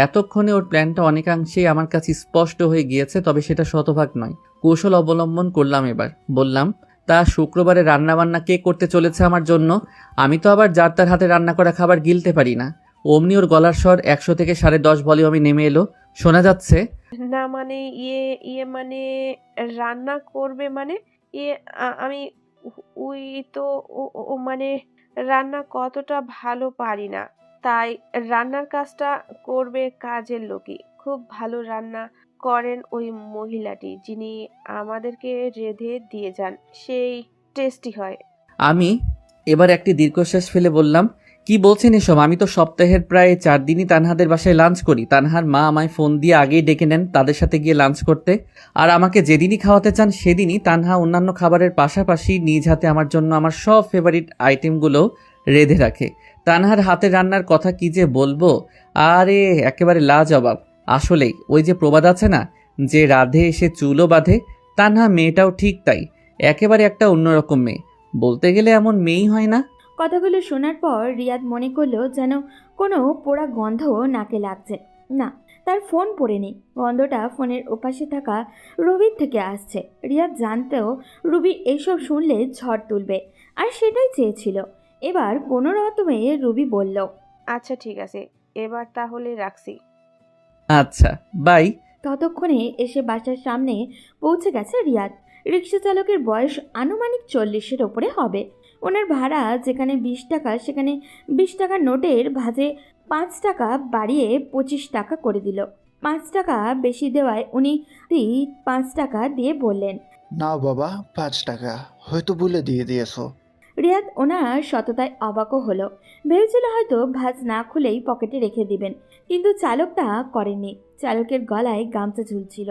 এতক্ষণে ওর প্ল্যানটা অনেকাংশেই আমার কাছে স্পষ্ট হয়ে গিয়েছে, তবে সেটা শতভাগ নয়। কৌশল অবলম্বন করলাম এবার। বললাম, তা শুক্রবারে রান্নাবান্না কে করতে চলেছে আমার জন্য? আমি তো আবার যার তার হাতে রান্না করা খাবার গিলতে পারি না। অমনি ওর গলার স্বর 100 থেকে 10.5 ভলিউমে নেমে এলো। শোনা যাচ্ছে, না মানে ইয়ে ইয়ে মানে রান্না করবে মানে ইয়ে আমি উই তো ও মানে রান্না কতটা ভালো পারি না, তাই রান্নার কাজটা করবে কাজের লোকই। খুব ভালো রান্না করেন ওই মহিলাটি, যিনি আমাদেরকে রেঁধে দিয়ে যান, সেই টেস্টি হয়। আমি এবার একটি দীর্ঘশ্বাস ফেলে বললাম, কি বলছেন এসব? আমি তো সপ্তাহের প্রায় 4 দিনই তানহাদের বাসায় লাঞ্চ করি। তানহার মা আমায় ফোন দিয়ে আগেই ডেকে নেন তাদের সাথে গিয়ে লাঞ্চ করতে। আর আমাকে যেদিনই খাওয়াতে চান সেদিনই তানহা অন্যান্য খাবারের পাশাপাশি নিজ হাতে আমার জন্য আমার সব ফেভারিট আইটেমগুলো রেঁধে রাখে। তানহার হাতের রান্নার কথা কি যে বলবো, আরে একেবারে লাজবাব। আসলেই ওই যে প্রবাদ আছে না, যে রাধে এসে চুলও বাঁধে, তানহা মেয়েটাও ঠিক তাই, একেবারে একটা অন্যরকম মেয়ে। বলতে গেলে এমন মেয়েই হয় না। কথাগুলো শোনার পর রিয়াদ মনে করলো যেন কোনো পোড়া গন্ধ নাকে লাগছে। না, তার ফোন পড়েনি। গন্ধটা ফোনের ওপাশে থাকা রুবির থেকে আসছে। রিয়াদ জানতেও রুবি এইসব শুনলে ঝড় তুলবে, আর সেটাই চেয়েছিল। এবার কোনো রকমে রুবি বলল, আচ্ছা ঠিক আছে, এবার তাহলে রাখছি। আচ্ছা, বাই। ততক্ষণে এসে বাসার সামনে পৌঁছে গেছে রিয়াদ। রিক্সা চালকের বয়স আনুমানিক 40-এর ওপরে হবে। ওনার ভাড়া যেখানে 20 টাকা সেখানে 20 টাকার নোটের ভাঁজে 5 টাকা বাড়িয়ে 25 টাকা করে দিল। 5 টাকা বেশি দেওয়ায় উনি 5 টাকা দিয়ে বললেন, নাও বাবা, 5 টাকা। হয়তো ভুলে দিয়ে দিয়েছো। রিয়াদ ওনার সততায় অবাকও হলো। ভেবেছিল হয়তো ভাঁজ না খুলেই পকেটে রেখে দিবেন, কিন্তু চালক তা করেননি। চালকের গলায় গামছা ঝুলছিল।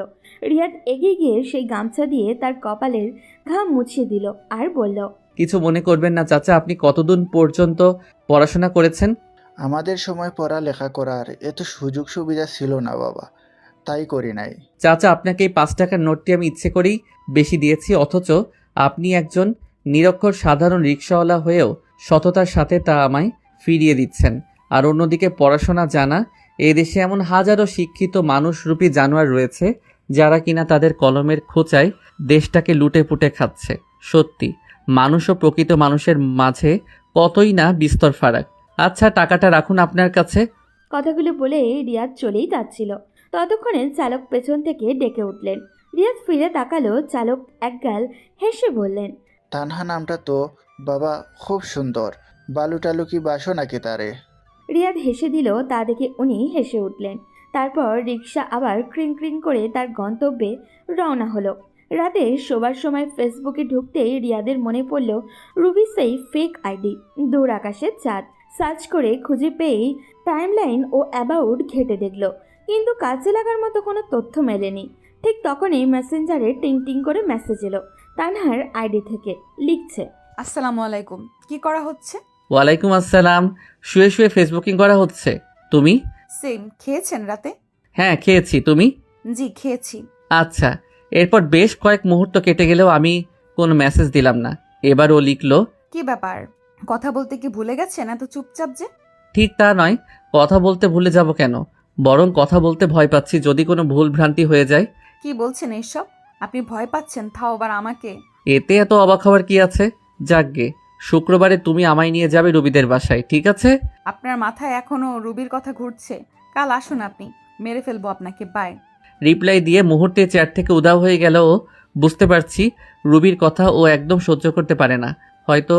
রিয়াদ এগিয়ে গিয়ে সেই গামছা দিয়ে তার কপালের ঘাম মুছিয়ে দিল আর বলল, কিছু মনে করবেন না চাচা, আপনি কতদূর পর্যন্ত পড়াশোনা করেছেন? আমাদের সময় পড়ালেখা করার এত সুযোগ সুবিধা ছিল না বাবা, তাই করি নাই। চাচা, আপনাকে এই 5 টাকার নোটটি আমি ইচ্ছে করেই বেশি দিয়েছি, অথচ আপনি একজন নিরক্ষর সাধারণ রিক্সাওয়ালা হয়েও সততার সাথে তা আমায় ফিরিয়ে দিচ্ছেন। আর অন্যদিকে পড়াশোনা জানা এই দেশে এমন হাজারো শিক্ষিত মানুষরূপী জানোয়ার রয়েছে যারা কিনা তাদের কলমের খোঁচায় দেশটাকে লুটে পুটে খাচ্ছে। সত্যি, মানুষ ও প্রকৃত মানুষের মাঝে কতই না বিস্তর ফারাক। আচ্ছা, টাকাটা রাখুন আপনার কাছে। কথাগুলো বলে রিয়াদ চলেই যাচ্ছিল। ততক্ষণে চালক পেছন থেকে ডেকে উঠলেন। রিয়াদ ফিরে তাকালো। চালক একগাল হেসে বললেন, তানহা নামটা তো বাবা খুব সুন্দর। বালু টালু কি বাসো নাকি তারে? রিয়াদ হেসে দিল। তা দেখে উনি হেসে উঠলেন। তারপর রিক্সা আবার ক্রিং ক্রিং করে তার গন্তব্যে রওনা হলো। রাতে শোবার সময় ফেসবুকে ঢুকতেই রিয়াদের মনে পড়ল রুবি সেই ফেক আইডি, দূর আকাশের চাঁদ। সার্চ করে খুঁজে পেয়েই টাইমলাইন ও অ্যাবাউট ঘেটে দেখল, কিন্তু কাজে লাগার মতো কোনো তথ্য মেলেনি। ঠিক তখনই মেসেঞ্জারে টিং টিং করে মেসেজ এলো তানহার আইডি থেকে। লিখছে, আসসালামু আলাইকুম, কি করা হচ্ছে? ওয়ালাইকুম আসসালাম। শুয়ে শুয়ে ফেসবুকিং করা হচ্ছে। তুমি? সেম। খেয়েছেন রাতে? হ্যাঁ, খেয়েছি। তুমি? জি খেয়েছি। আচ্ছা। এরপর বেশ কয়েক মুহূর্ত কেটে গেলেও আমি কোনো মেসেজ দিলাম না। এবার ও লিখলো, কি ব্যাপার, কথা বলতে কি ভুলে গেছেন এত চুপচাপ যে? ঠিক তা নয়, কথা বলতে ভুলে যাব কেন, বরং কথা বলতে ভয় পাচ্ছি যদি কোনো ভুল ভ্রান্তি হয়ে যায়। কি বলছেন এইসব? আপনি ভয় পাচ্ছেন, তাও আবার আমাকে? এতে এত অবাক হওয়ার কি আছে? যাকগে, শুক্রবারে তুমি আমায় নিয়ে যাবে রবিদের বাসায়, ঠিক আছে? আপনার মাথায় এখনো রুবির কথা ঘুরছে? কাল আসুন আপনি, মেরে ফেলবো আপনাকে, বাই। রিপ্লাই দিয়ে মুহূর্তে চেয়ার থেকে উধাও হয়ে গেল ও। বুঝতে পারছি রুবির কথা ও একদম সহ্য করতে পারে না। হয়তো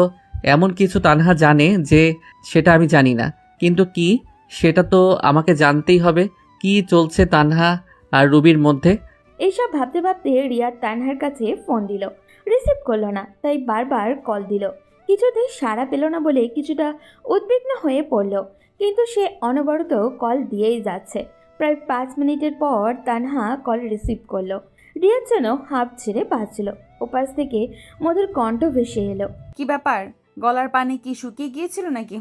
এমন কিছু তানহা জানে যে সেটা আমি জানি না, কিন্তু কি সেটা তো আমাকে জানতেই হবে। কি চলছে তানহা আর রুবির মধ্যে? এইসব ভাবতে ভাবতে রিয়াদ তানহার কাছে ফোন দিল, রিসিভ করলো না, তাই বারবার কল দিল। কিছুতেই সাড়া পেল না বলে কিছুটা উদ্বিগ্ন হয়ে পড়ল, কিন্তু সে অনবরত কল দিয়েই যাচ্ছে। প্রায় 5 মিনিটের পর তানহা কল রিসিভ করলো। রিয়াদ যেন হাঁপ ছেড়ে বাঁচল। ওপাশ থেকে মধুর কণ্ঠ ভেসে এলো। কি ব্যাপার, গলার পানি কি শুকিয়ে গিয়েছিল নাকি?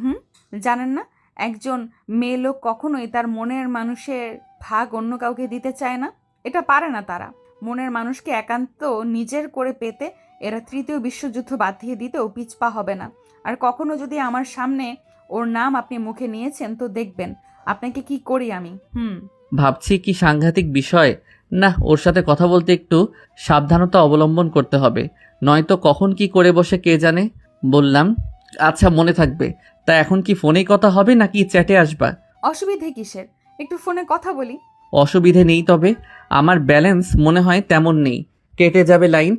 জানেন না, একজন মেয়ে লোক কখনোই তার মনের মানুষের ভাগ অন্য কাউকে দিতে চায় না। এটা পারে না তারা। মনের মানুষকে একান্ত নিজের করে পেতে এরা তৃতীয় বিশ্বযুদ্ধ বাঁধিয়ে দিতেও পিছপা হবে না। আর কখনো যদি আমার সামনে ওর নাম আপনি মুখে নিয়েছেন তো দেখবেন আপনাকে কি করি আমি। ভাবছি কি সাংঘাতিক বিষয়। না, ওর সাথে কথা বলতে একটু সাবধানতা অবলম্বন করতে হবে, নয়তো কখন কি করে বসে কে জানে। বললাম, আচ্ছা মনে থাকবে। তা এখন কি ফোনেই কথা হবে নাকি চ্যাটে আসবা? অসুবিধে কিসের, একটু ফোনে কথা বলি। অসুবিধে নেই, তবে আমার ব্যালেন্স মনে হয় তেমন নেই, কেটে যাবে লাইন।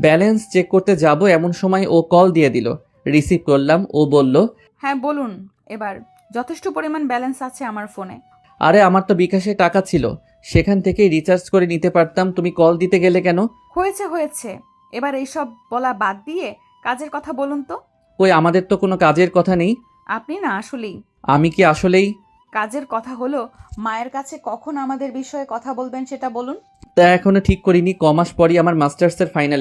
ব্যালেন্স চেক করতে যাব এমন সময় ও কল দিয়ে দিল। রিসিভ করলাম। ও বলল, হ্যাঁ বলুন। এবার যথেষ্ট পরিমাণ ব্যালেন্স আছে আমার ফোনে। আরে আমার তো বিকাশে টাকা ছিল, সেখান থেকেই রিচার্জ করে নিতে পারতাম, তুমি কল দিতে গেলে কেন? হয়েছে, এবার এইসব বলা বাদ দিয়ে কাজের কথা বলুন তো। কই, আমাদের তো কোনো কাজের কথা নেই। আপনি না আসলেই। আমি কি আসলেই? কাজের কথা হলো, মায়ের কাছে কখন আমাদের বিষয়ে কথা বলবেন সেটা বলুন। তা এখনো ঠিক করিনি। কমাস পরই আমার মাস্টার্সের ফাইনাল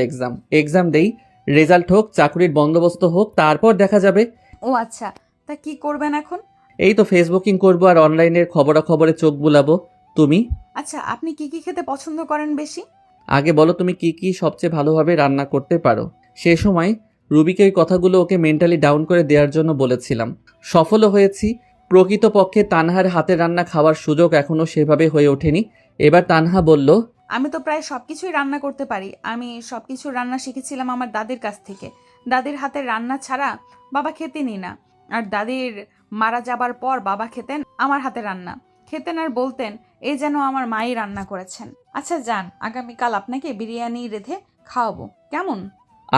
এক্সাম দেই, রেজাল্ট হোক, চাকরির বন্দোবস্ত হোক, তারপর দেখা যাবে। ও আচ্ছা, তা কি করবেন এখন? এই তো ফেসবুকিং করব আর অনলাইনের খবরাখবরে চোখ বুলাবো। তুমি? আচ্ছা, আপনি কি কি খেতে পছন্দ করেন বেশি? আগে বলো তুমি কি কি সবচেয়ে ভালোভাবে রান্না করতে পারো। সে সময় রুবিকে ওই কথাগুলো ওকে মেন্টালি ডাউন করে দেওয়ার জন্য বলেছিলাম। সফলও হয়েছি। প্রকৃতপক্ষে তানহার হাতের রান্না খাওয়ার সুযোগ এখনও সেভাবে হয়ে ওঠেনি। এবার তানহা বলল, আমি তো প্রায় সবকিছুই রান্না করতে পারি। আমি সবকিছু রান্না শিখেছিলাম আমার দাদির কাছ থেকে। দাদির হাতের রান্না ছাড়া বাবা খেতেনই না। আর দাদির মারা যাবার পর বাবা খেতেন আমার হাতের রান্না, খেতেন আর বলতেন এই যেন আমার মাই রান্না করেছেন। আচ্ছা যান, আগামীকাল আপনাকে বিরিয়ানি রেঁধে খাওয়াবো, কেমন?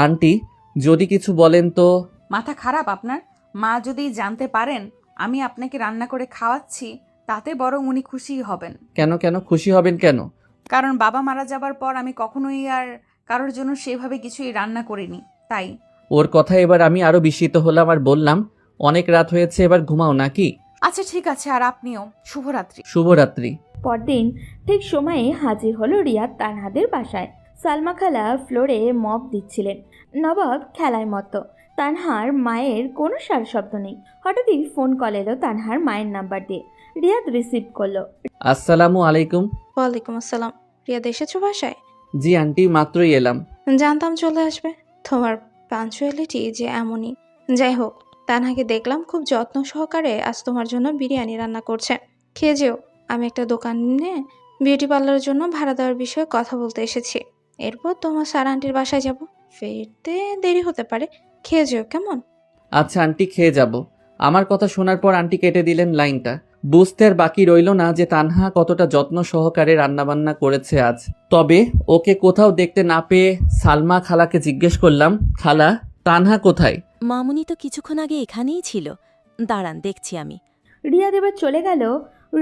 আন্টি যদি কিছু বলেন তো? মাথা খারাপ আপনার? মা যদি জানতে পারেন আমি আপনাকে রান্না করে খাওয়াচ্ছি, তাতে বরং উনি খুশিই হবেন। কেন কেন খুশি হবেন কেন? কারণ বাবা মারা যাবার পর আমি কখনোই আর কারোর জন্য সেভাবে কিছুই রান্না করিনি, তাই। ওর কথা এবার আমি আরো বিস্মিত হলাম আর বললাম, অনেক রাত হয়েছে, এবার ঘুমাও নাকি? আচ্ছা ঠিক আছে, আর আপনিও শুভরাত্রি। শুভরাত্রি। পরদিন ঠিক সময়ে হাজির হলো রিয়াদ তানহাদের বাসায়। সালমা খালা ফ্লোরে মপ দিচ্ছিলেন, নবাব খেলায় মতো। তানহার মায়ের কোনো সার শব্দ নেই। হঠাৎই ফোন কল এলো তানহার মায়ের নাম্বার দিয়ে। রিয়াদ রিসিভ করলো। আসসালামু আলাইকুম। ওয়ালাইকুম আসসালাম। রিয়াদ এসেছো বাসায়? জি আন্টি, মাত্রই এলাম। জানতাম চলে আসবে। তোমার পাঞ্চুয়ালিটি যে এমনই। যাই হোক, তানহাকে দেখলাম খুব যত্ন সহকারে আজ তোমার জন্য বিরিয়ানি রান্না করছে। খেয়ে যেও। আমি একটা দোকানে বিউটি পার্লারের জন্য ভাড়া দেওয়ার বিষয়ে কথা বলতে এসেছি। এরপর তোমার স্যার আন্টির বাসায় যাব। ফিরতে দেরি হতে পারে। খেয়ে যেও, কেমন? আচ্ছা আন্টি, খেয়ে যাব। আমার কথা শোনার পর আন্টি কেটে দিলেন লাইনটা। বুঝতে আর বাকি রইল না যে তানহা কতটা যত্ন সহকারে রান্নাবান্না করেছে আজ। তবে ওকে কোথাও দেখতে না পেয়ে সালমা খালাকে জিজ্ঞেস করলাম, খালা তানহা কোথায়? মামুনি তো কিছুক্ষণ আগে এখানেই ছিল, দাঁড়ান দেখছি আমি। রিয়াদ এবার চলে গেল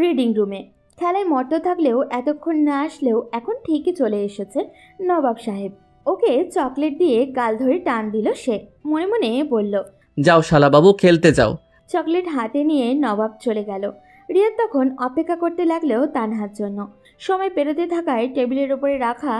রিডিং রুমে। খেলায় মত্ত থাকলেও এতক্ষণ না আসলেও এখন ঠিকই চলে এসেছে নবাব সাহেব। ওকে চকলেট দিয়ে গাল ধরে টান দিল সে। মনে মনে বলল, যাও শালাবাবু, খেলতে যাও। চকলেট হাতে নিয়ে নবাব চলে গেল। রিয়াদ তখন অপেক্ষা করতে লাগলো তানহার জন্য। সময় পেরোতে থাকায় টেবিলের ওপরে রাখা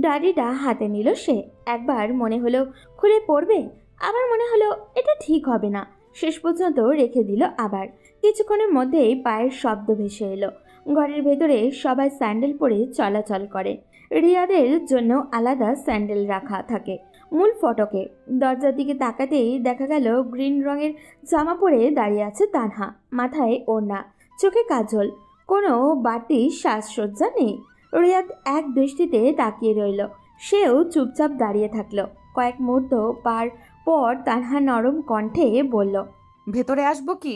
ডায়েরিটা হাতে নিল সে। একবার মনে হলো খুলে পড়বে, আবার মনে হলো এটা ঠিক হবে না। শেষ পর্যন্ত রেখে দিল আবার। কিছুক্ষণের মধ্যেই পায়ের শব্দ ভেসে এলো। ঘরের ভেতরে সবাই স্যান্ডেল পরে চলাচল করে। রিয়াদের জন্য আলাদা স্যান্ডেল রাখা থাকে মূল ফটকে। দরজার দিকে তাকাতেই দেখা গেল গ্রিন রঙের জামা পরে দাঁড়িয়ে আছে তানহা। মাথায় ওড়না, চোখে কাজল, কোনো বাড়তি সাজসজ্জা নেই। রিয়াদ এক দৃষ্টিতে তাকিয়ে রইল। সেও চুপচাপ দাঁড়িয়ে থাকলো। কয়েক মুহূর্ত পার পর তানহা নরম কণ্ঠে বলল, ভেতরে আসবো কি?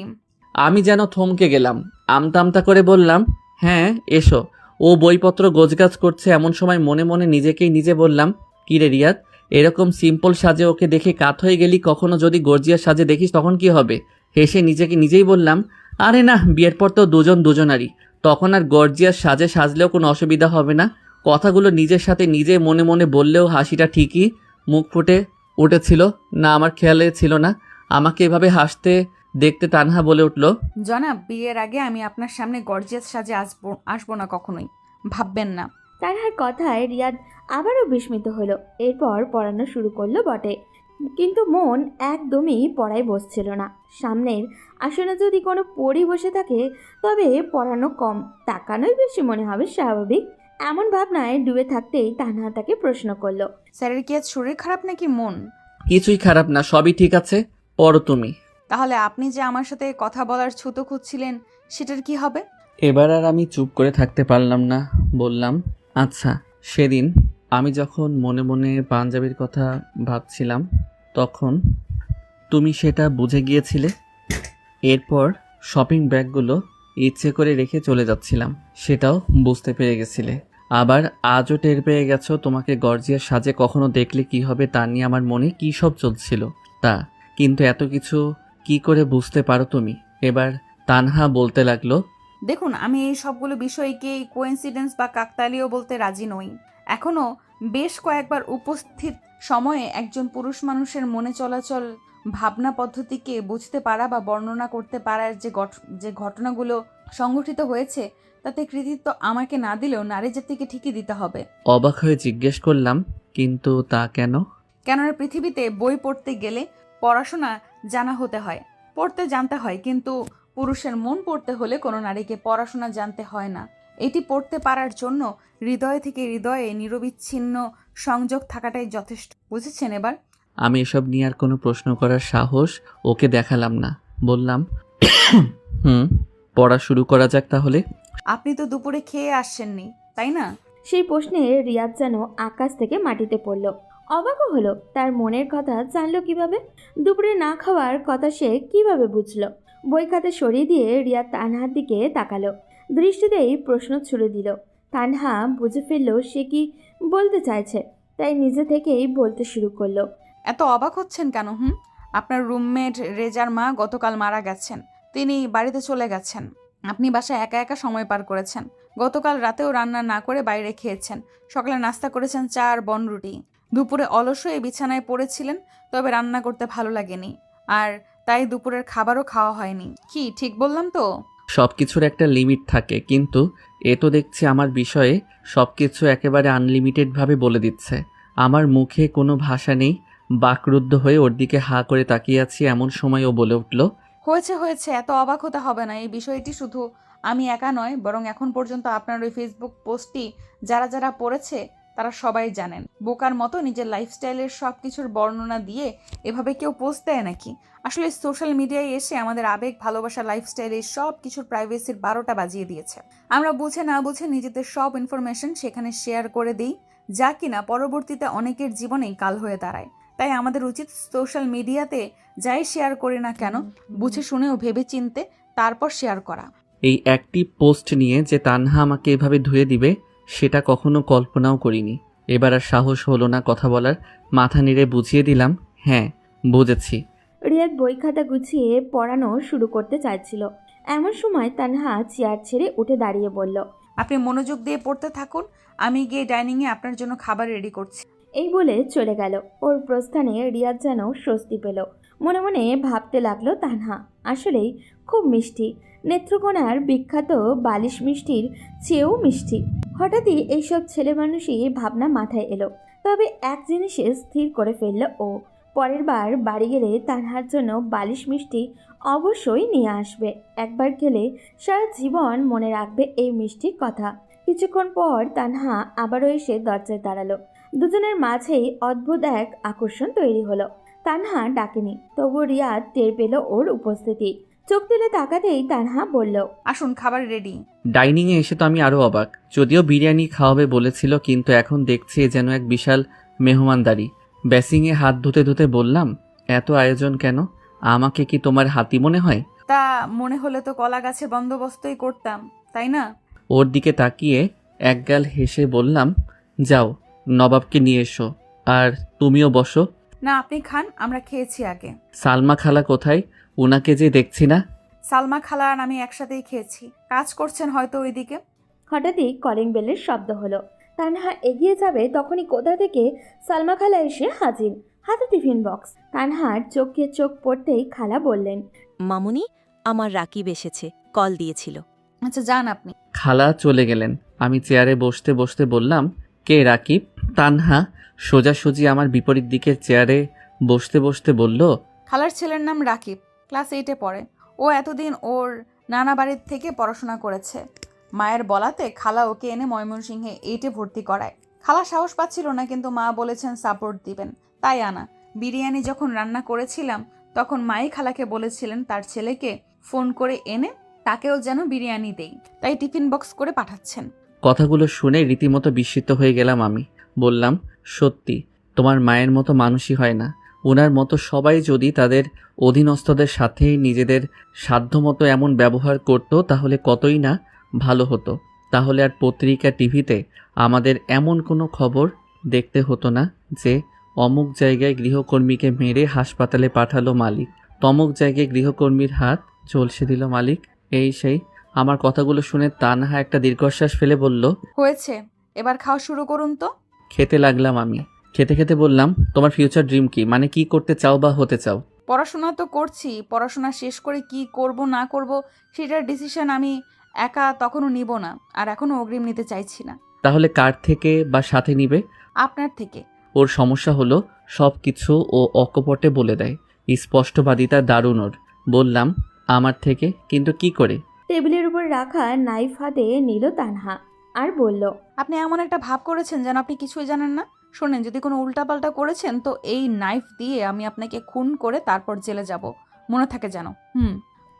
আমি যেন থমকে গেলাম। আমতা আমতা করে বললাম, হ্যাঁ এসো। ও বইপত্র গোছগাছ করছে এমন সময় মনে মনে নিজেকেই নিজে বললাম, কি রে রিয়াদ, এরকম সিম্পল সাজে ওকে দেখে কাত হয়ে গেলি, কখনো যদি গর্জিয়াস সাজে দেখিস তখন কি হবে? হেসে নিজেকে নিজেই বললাম, আরে না, বিয়ের পর তো দুজন দুজনারই, তখন আর গর্জিয়াস সাজে সাজলেও কোনো অসুবিধা হবে না। কথাগুলো নিজের সাথে নিজে মনে মনে বললেও হাসিটা ঠিকই মুখ ফুটে উঠেছিল না, আমার খেয়ালে ছিল না। আমাকে এভাবে হাসতে দেখতে তানহা বলে উঠল, জনাব, বিয়ের আগে আমি আপনার সামনে গর্জিয়াস সাজে আসবো না কখনোই, ভাববেন না। তানহার কথায় রিয়াদ আবারও বিস্মিত হলো। এরপর পড়ানো শুরু করলো বটে, কিন্তু মন একদমই পড়ায় বসছিল না। সামনের আসনে যদি কোনো পড়ি বসে থাকে তবে পড়ানো কম, তাকানোই বেশি মনে হবে স্বাভাবিক। এমন ভাবনায় ডুবে থাকতেই তানহা তাকে প্রশ্ন করলো, স্যারের কি আজ শরীর খারাপ নাকি মন? কিছুই খারাপ না, সবই ঠিক আছে, পড়ো তুমি। তাহলে আপনি যে আমার সাথে কথা বলার ছুতো খুঁজছিলেন সেটার কি হবে? এবার আর আমি চুপ করে থাকতে পারলাম না, বললাম, আচ্ছা, সেদিন আমি যখন মনে মনে পাঞ্জাবির কথা ভাবছিলাম তখন তুমি সেটা বুঝে গিয়েছিলে। এরপর শপিং ব্যাগগুলো ইচ্ছে করে রেখে চলে যাচ্ছিলাম, সেটাও বুঝতে পেরে গেছিলে। আবার আজও টের পেয়ে গেছো তোমাকে গর্জিয়াস সাজে কখনো দেখলে কি হবে তা নিয়ে আমার মনে কী সব চলছিল তা। কিন্তু এত কিছু কি করে বুঝতে পারো তুমি? এবার তানহা বলতে লাগলো, দেখুন, আমি এই সবগুলো বিষয়কে কোইন্সিডেন্স বা কাকতালীয় বলতে রাজি নই। এখনো বেশ কয়েকবার উপস্থিত সময়ে একজন পুরুষ মানুষের মনে চলাচল, ভাবনা পদ্ধতিকে বুঝতে পারা বা বর্ণনা করতে পারার যে ঘটনাগুলো সংঘটিত হয়েছে তাতে কৃতিত্ব আমাকে না দিলেও নারী জাতিকে ঠিকই দিতে হবে। অবাক হয়ে জিজ্ঞেস করলাম, কিন্তু তা কেন? কেননা পৃথিবীতে বই পড়তে গেলে পড়াশোনা জানা হতে হয়, পড়তে জানতে হয়, কিন্তু পুরুষের মন পড়তে হলে কোনো নারীকে পড়াশোনা জানতে হয় না। এটি পড়তে পারার জন্য হৃদয় থেকে হৃদয়ে নিরবিচ্ছিন্ন সংযোগ থাকাটাই যথেষ্ট। বুঝেছেন এবার? আমি এসব নিয়ে আর কোনো প্রশ্ন করার সাহস ওকে দেখালাম না, বললাম, পড়া শুরু করা যাক তাহলে। আপনি তো দুপুরে খেয়ে আসছেননি, তাই না? সেই প্রশ্নে রিয়াদ যেন আকাশ থেকে মাটিতে পড়ল। অবাকও হলো, তার মনের কথা জানলো কিভাবে? দুপুরে না খাওয়ার কথা সে কিভাবে বুঝলো? বই খাতা সরিয়ে দিয়ে রিয়াদ তানহার দিকে তাকালো, দৃষ্টিতেই প্রশ্ন ছুড়ে দিল। তানহা বুঝে ফেললো সে কি বলতে চাইছে, তাই নিজে থেকেই বলতে শুরু করলো। এত অবাক হচ্ছেন কেন? আপনার রুমমেট রেজার মা গতকাল মারা গেছেন, তিনি বাড়িতে চলে গেছেন। আপনি বাসায় একা একা সময় পার করেছেন। গতকাল রাতেও রান্না না করে বাইরে খেয়েছেন। সকালে নাস্তা করেছেন চা আর বনরুটি। দুপুরে অলস হয়ে বিছানায় পড়েছিলেন, তবে রান্না করতে ভালো লাগেনি, আর তাই দুপুরের খাবারও খাওয়া হয়নি। কি ঠিক বললাম তো? সব কিছুর একটা লিমিট থাকে, কিন্তু এ তো দেখছি আমার বিষয়ে সব কিছু একেবারে আনলিমিটেডভাবে বলে দিচ্ছে। আমার মুখে কোনো ভাষা নেই, বাকরুদ্ধ হয়ে ওর দিকে হাঁ করে তাকিয়ে আছি। এমন সময় ও বলে উঠল, হয়েছে হয়েছে, এত অবাক হতে হবে না। এই বিষয়টি শুধু আমি একা নয়, বরং এখন পর্যন্ত আপনার ওই ফেসবুক পোস্টটি যারা যারা পড়েছে তারা সবাই জানেন। বোকার মতো নিজের লাইফস্টাইলের সব কিছুর বর্ণনা দিয়ে এভাবে কেউ পোস্ট দেয় নাকি? আসলে সোশ্যাল মিডিয়ায় এসে আমাদের আবেগ, ভালোবাসা, লাইফস্টাইলের সব কিছুর প্রাইভেসির 12টা বাজিয়ে দিয়েছে। আমরা বুঝে না বুঝে নিজেদের সব ইনফরমেশন সেখানে শেয়ার করে দিই, যা কিনা পরবর্তীতে অনেকের জীবনেই কাল হয়ে দাঁড়ায়। তাই আমাদের উচিত সোশ্যাল মিডিয়াতে যাই শেয়ার করি না কেন বুঝে শুনেও ভেবে চিনতে তারপর শেয়ার করা। এই একটি পোস্ট নিয়ে যে তানহা আমাকে এভাবে ধুয়ে দিবে সেটা কখনো কল্পনাও করিনি। এবার আর সাহস হলো না কথা বলার, মাথা নেড়ে বুঝিয়ে দিলাম, হ্যাঁ বুঝেছি। রিয়াদ বই খাতা গুছিয়ে পড়ানো শুরু করতে চাইছিল। এমন সময় তানহা চেয়ার ছেড়ে উঠে দাঁড়িয়ে বলল, আপনি মনোযোগ দিয়ে পড়তে থাকুন, আমি গিয়ে ডাইনিংয়ে আপনার জন্য খাবার রেডি করছি। এই বলে চলে গেল। ওর প্রস্থানে রিয়াদ যেন স্বস্তি পেল। মনে মনে ভাবতে লাগলো তানহা আসলেই খুব মিষ্টি, নেত্রকোনার বিখ্যাত বালিশ মিষ্টির চেয়েও মিষ্টি। হঠাৎই এইসব ছেলে মানুষই ভাবনা মাথায় এলো। তবে এক জিনিসে স্থির করে ফেলল ও, পরের বার বাড়ি গেলে তানহার জন্য বালিশ মিষ্টি অবশ্যই নিয়ে আসবে। একবার খেলে সারা জীবন মনে রাখবে এই মিষ্টির কথা। কিছুক্ষণ পর তানহা আবারও এসে দরজায় দাঁড়ালো। দুজনের মাঝেই অদ্ভুত এক আকর্ষণ তৈরি হলো। তানহা ডাকেনি, তবু রিয়াদ টের পেল ওর উপস্থিতি। চোখ তুলে তাকাতেই তানহা বলল, আসুন, খাবার রেডি। ডাইনিংয়ে এসে তো আমি আরও অবাক। যদিও বিরিয়ানি খাওয়াবে বলেছিল, কিন্তু এখন দেখছি এ যেন এক বিশাল মেহমানদারি। বেসিংয়ে হাত ধুতে ধুতে বললাম, এত আয়োজন কেন? আমাকে কি তোমার হাতি মনে হয়? তা মনে হলে তো কলা গাছের বন্দোবস্তই করতাম, তাই না? ওর দিকে তাকিয়ে একগাল হেসে বললাম, যাও নবাবকে নিয়ে এসো, আর তুমিও বসো। না, আপনি খান, আমরা খেয়েছি আগে। সালমা খালা কোথায়? ওনাকে যে দেখছি না। সালমা খালা আর আমি একসাথেই খেয়েছি। কাজ করছেন হয়তো ওইদিকে। হঠাৎই কলিং বেলের শব্দ হলো। তানহা এগিয়ে যাবে তখনই কোথা থেকে সালমা খালা এসে হাজির, হাতে টিফিন বক্স। তানহার চোখে চোখ পড়তেই খালা বললেন, মামুনি, আমার রাকিব এসেছে, কল দিয়েছিল। আচ্ছা, যান আপনি। খালা চলে গেলেন। আমি চেয়ারে বসতে বসতে বললাম, কে রাকিব? তানহা সোজাসুজি আমার বিপরীত দিকের চেয়ারে বসতে বসতে বলল, খালার ছেলের নাম রাকিব, ক্লাস 8-এ পড়ে। ও এতদিন ওর নানা বাড়ির থেকে পড়াশোনা করেছে। মায়ের বলাতে খালা ওকে এনে ময়মনসিংহে 8-এ ভর্তি করায়। খালা সাহস পাচ্ছিল না, কিন্তু মা বলেছেন সাপোর্ট দিবেন, তাই আনা। বিরিয়ানি যখন রান্না করেছিলাম তখন মাই খালাকে বলেছিলেন তার ছেলেকে ফোন করে এনে তাকেও যেন বিরিয়ানি দেই, তাই টিফিন বক্স করে পাঠাচ্ছেন। কথাগুলো শুনে রীতিমতো বিস্মিত হয়ে গেলাম আমি। বললাম, সত্যি তোমার মায়ের মতো মানুষই হয় না। ওনার মতো সবাই যদি তাদের অধীনস্থদের সাথে নিজেদের সাধ্যমতো এমন ব্যবহার করত তাহলে কতই না ভালো হতো। তাহলে আর পত্রিকা টিভিতে আমাদের এমন কোনো খবর দেখতে হতো না যে অমুক জায়গায় গৃহকর্মীকে মেরে হাসপাতালে পাঠালো মালিক, তমুক জায়গায় গৃহকর্মীর হাত ঝলসে দিল মালিক। এই সেই। আমার কথাগুলো শুনে তানহা একটা দীর্ঘশ্বাস ফেলে বলল, হয়েছে, এবার খাওয়া শুরু করুন তো। খেতে লাগলাম আমি। খেতে খেতে বললাম, তোমার ফিউচার ড্রিম কি? মানে কি করতে চাও বা হতে চাও? পড়াশোনা তো করছি, পড়াশোনা শেষ করে কি করব না করব সেটার ডিসিশন আমি একা তখনও নিব না, আর এখনও অগ্রিম নিতে চাইছি না। তাহলে কার থেকে বা সাথে নিবে? আপনার থেকে। ওর সমস্যা হলো সব কিছু ও অকপটে বলে দেয়। স্পষ্টবাদিতা দারুণ ওর। বললাম, আমার থেকে? কিন্তু কি করে? টেবিলের উপর রাখা নাইফ হাতে নিল তানহা আর বলল, আপনি এমন একটা ভাব করেছেন যেন আপনি কিছুই জানেন না। শোনেন, যদি কোনো উল্টাপাল্টা করেছেন তো এই নাইফ দিয়ে আমি আপনাকে খুন করে তারপর জেলে যাব, মনে থাকে যেন।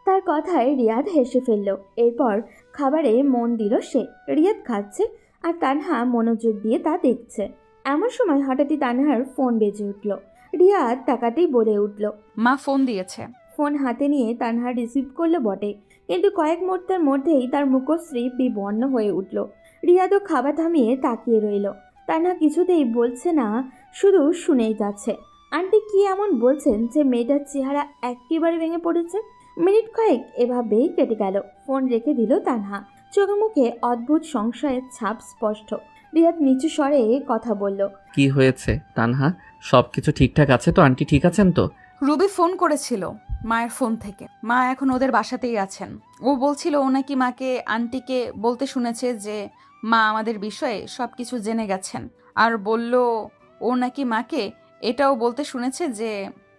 তার কথায় রিয়াদ হেসে ফেলল। এরপর খাবারে মন দিল সে। রিয়াদ খাচ্ছে আর তানহা মনোযোগ দিয়ে তা দেখছে। এমন সময় হঠাৎই তানহার ফোন বেজে উঠল। রিয়াদ তাকাতেই বলে উঠল। মা ফোন দিয়েছে। ফোন হাতে নিয়ে তানহা রিসিভ করলো বটে, কিন্তু কয়েক মুহূর্তের মধ্যেই তার মুখশ্রী বিবর্ণ হয়ে উঠল। রিয়াদও খাবার থামিয়ে তাকিয়ে রইল। তানহা কিছুতেই বলছে না, শুধু শুনেই যাচ্ছে। আন্টি কি এমন বলছেন যে মেয়েটার চেহারা একেবারে ভেঙে পড়েছে? মিনিট কয়েক এভাবেই কেটে গেল। ফোন রেখে দিল তানহা। চোখে মুখে অদ্ভুত সংশয়ের ছাপ স্পষ্ট। রিয়াদ নিচু স্বরে কথা বলল, কি হয়েছে তানহা? সব কিছু ঠিকঠাক আছে তো? আন্টি ঠিক আছেন তো? রুবি ফোন করেছিল মায়ের ফোন থেকে। মা এখন ওদের বাসাতেই আছেন। ও বলছিল ও নাকি মাকে আন্টিকে বলতে শুনেছে যে মা আমাদের বিষয়ে সব কিছু জেনে গেছেন, আর বলল ও নাকি মাকে এটাও বলতে শুনেছে যে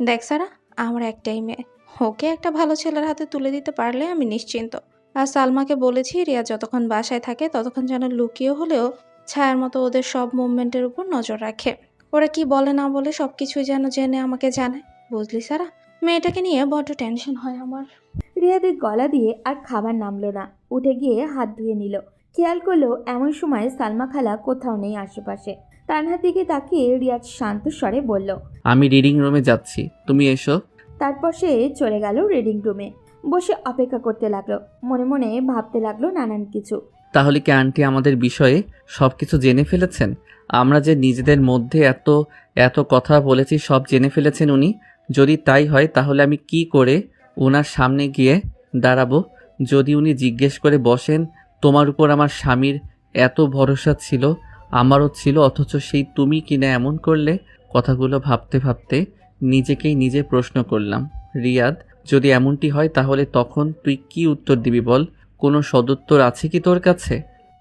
দেখ সারা, আমার একটাই মেয়ে, ওকে একটা ভালো ছেলের হাতে তুলে দিতে পারলে আমি নিশ্চিন্ত। আর সালমাকে বলেছি রিয়া যতক্ষণ বাসায় থাকে ততক্ষণ যেন লুকিয়ে হলেও ছায়ার মতো ওদের সব মুভমেন্টের উপর নজর রাখে। ওরা কি বলে না বলে সবকিছুই যেন জেনে আমাকে জানায়। বুঝলি সারা, মেয়েটাকে নিয়ে বড্ড টেনশন হয় আমার। রিয়াদের গলা দিয়ে আর খাবার নামলো না। উঠে গিয়ে হাত ধুয়ে নিল। খেয়াল করলো এমন সময় সালমা খালা কোথাও নেই আশেপাশে। তানহার দিকে তাকিয়ে রিয়াদ শান্ত স্বরে বলল, আমি রিডিং রুমে যাচ্ছি, তুমি এসো। তারপর সে চলে গেল রিডিং রুমে। বসে অপেক্ষা করতে লাগলো। মনে মনে ভাবতে লাগলো নানান কিছু। তাহলে কি আন্টি আমাদের বিষয়ে সব কিছু জেনে ফেলেছেন? আমরা যে নিজেদের মধ্যে এত এত কথা বলেছি সব জেনে ফেলেছেন উনি? যদি তাই হয় তাহলে আমি কি করে ওনার সামনে গিয়ে দাঁড়াবো? যদি উনি জিজ্ঞেস করে বসেন, তোমার উপর আমার স্বামীর এত ভরসা ছিল, আমারও ছিল, অথচ সেই তুমি কিনা এমন করলে? কথাগুলো ভাবতে ভাবতে নিজেকেই নিজে প্রশ্ন করলাম, রিয়াদ, যদি এমনটি হয় তাহলে তখন তুই কি উত্তর দিবি বল? কোনো সদুত্তর আছে কি তোর কাছে?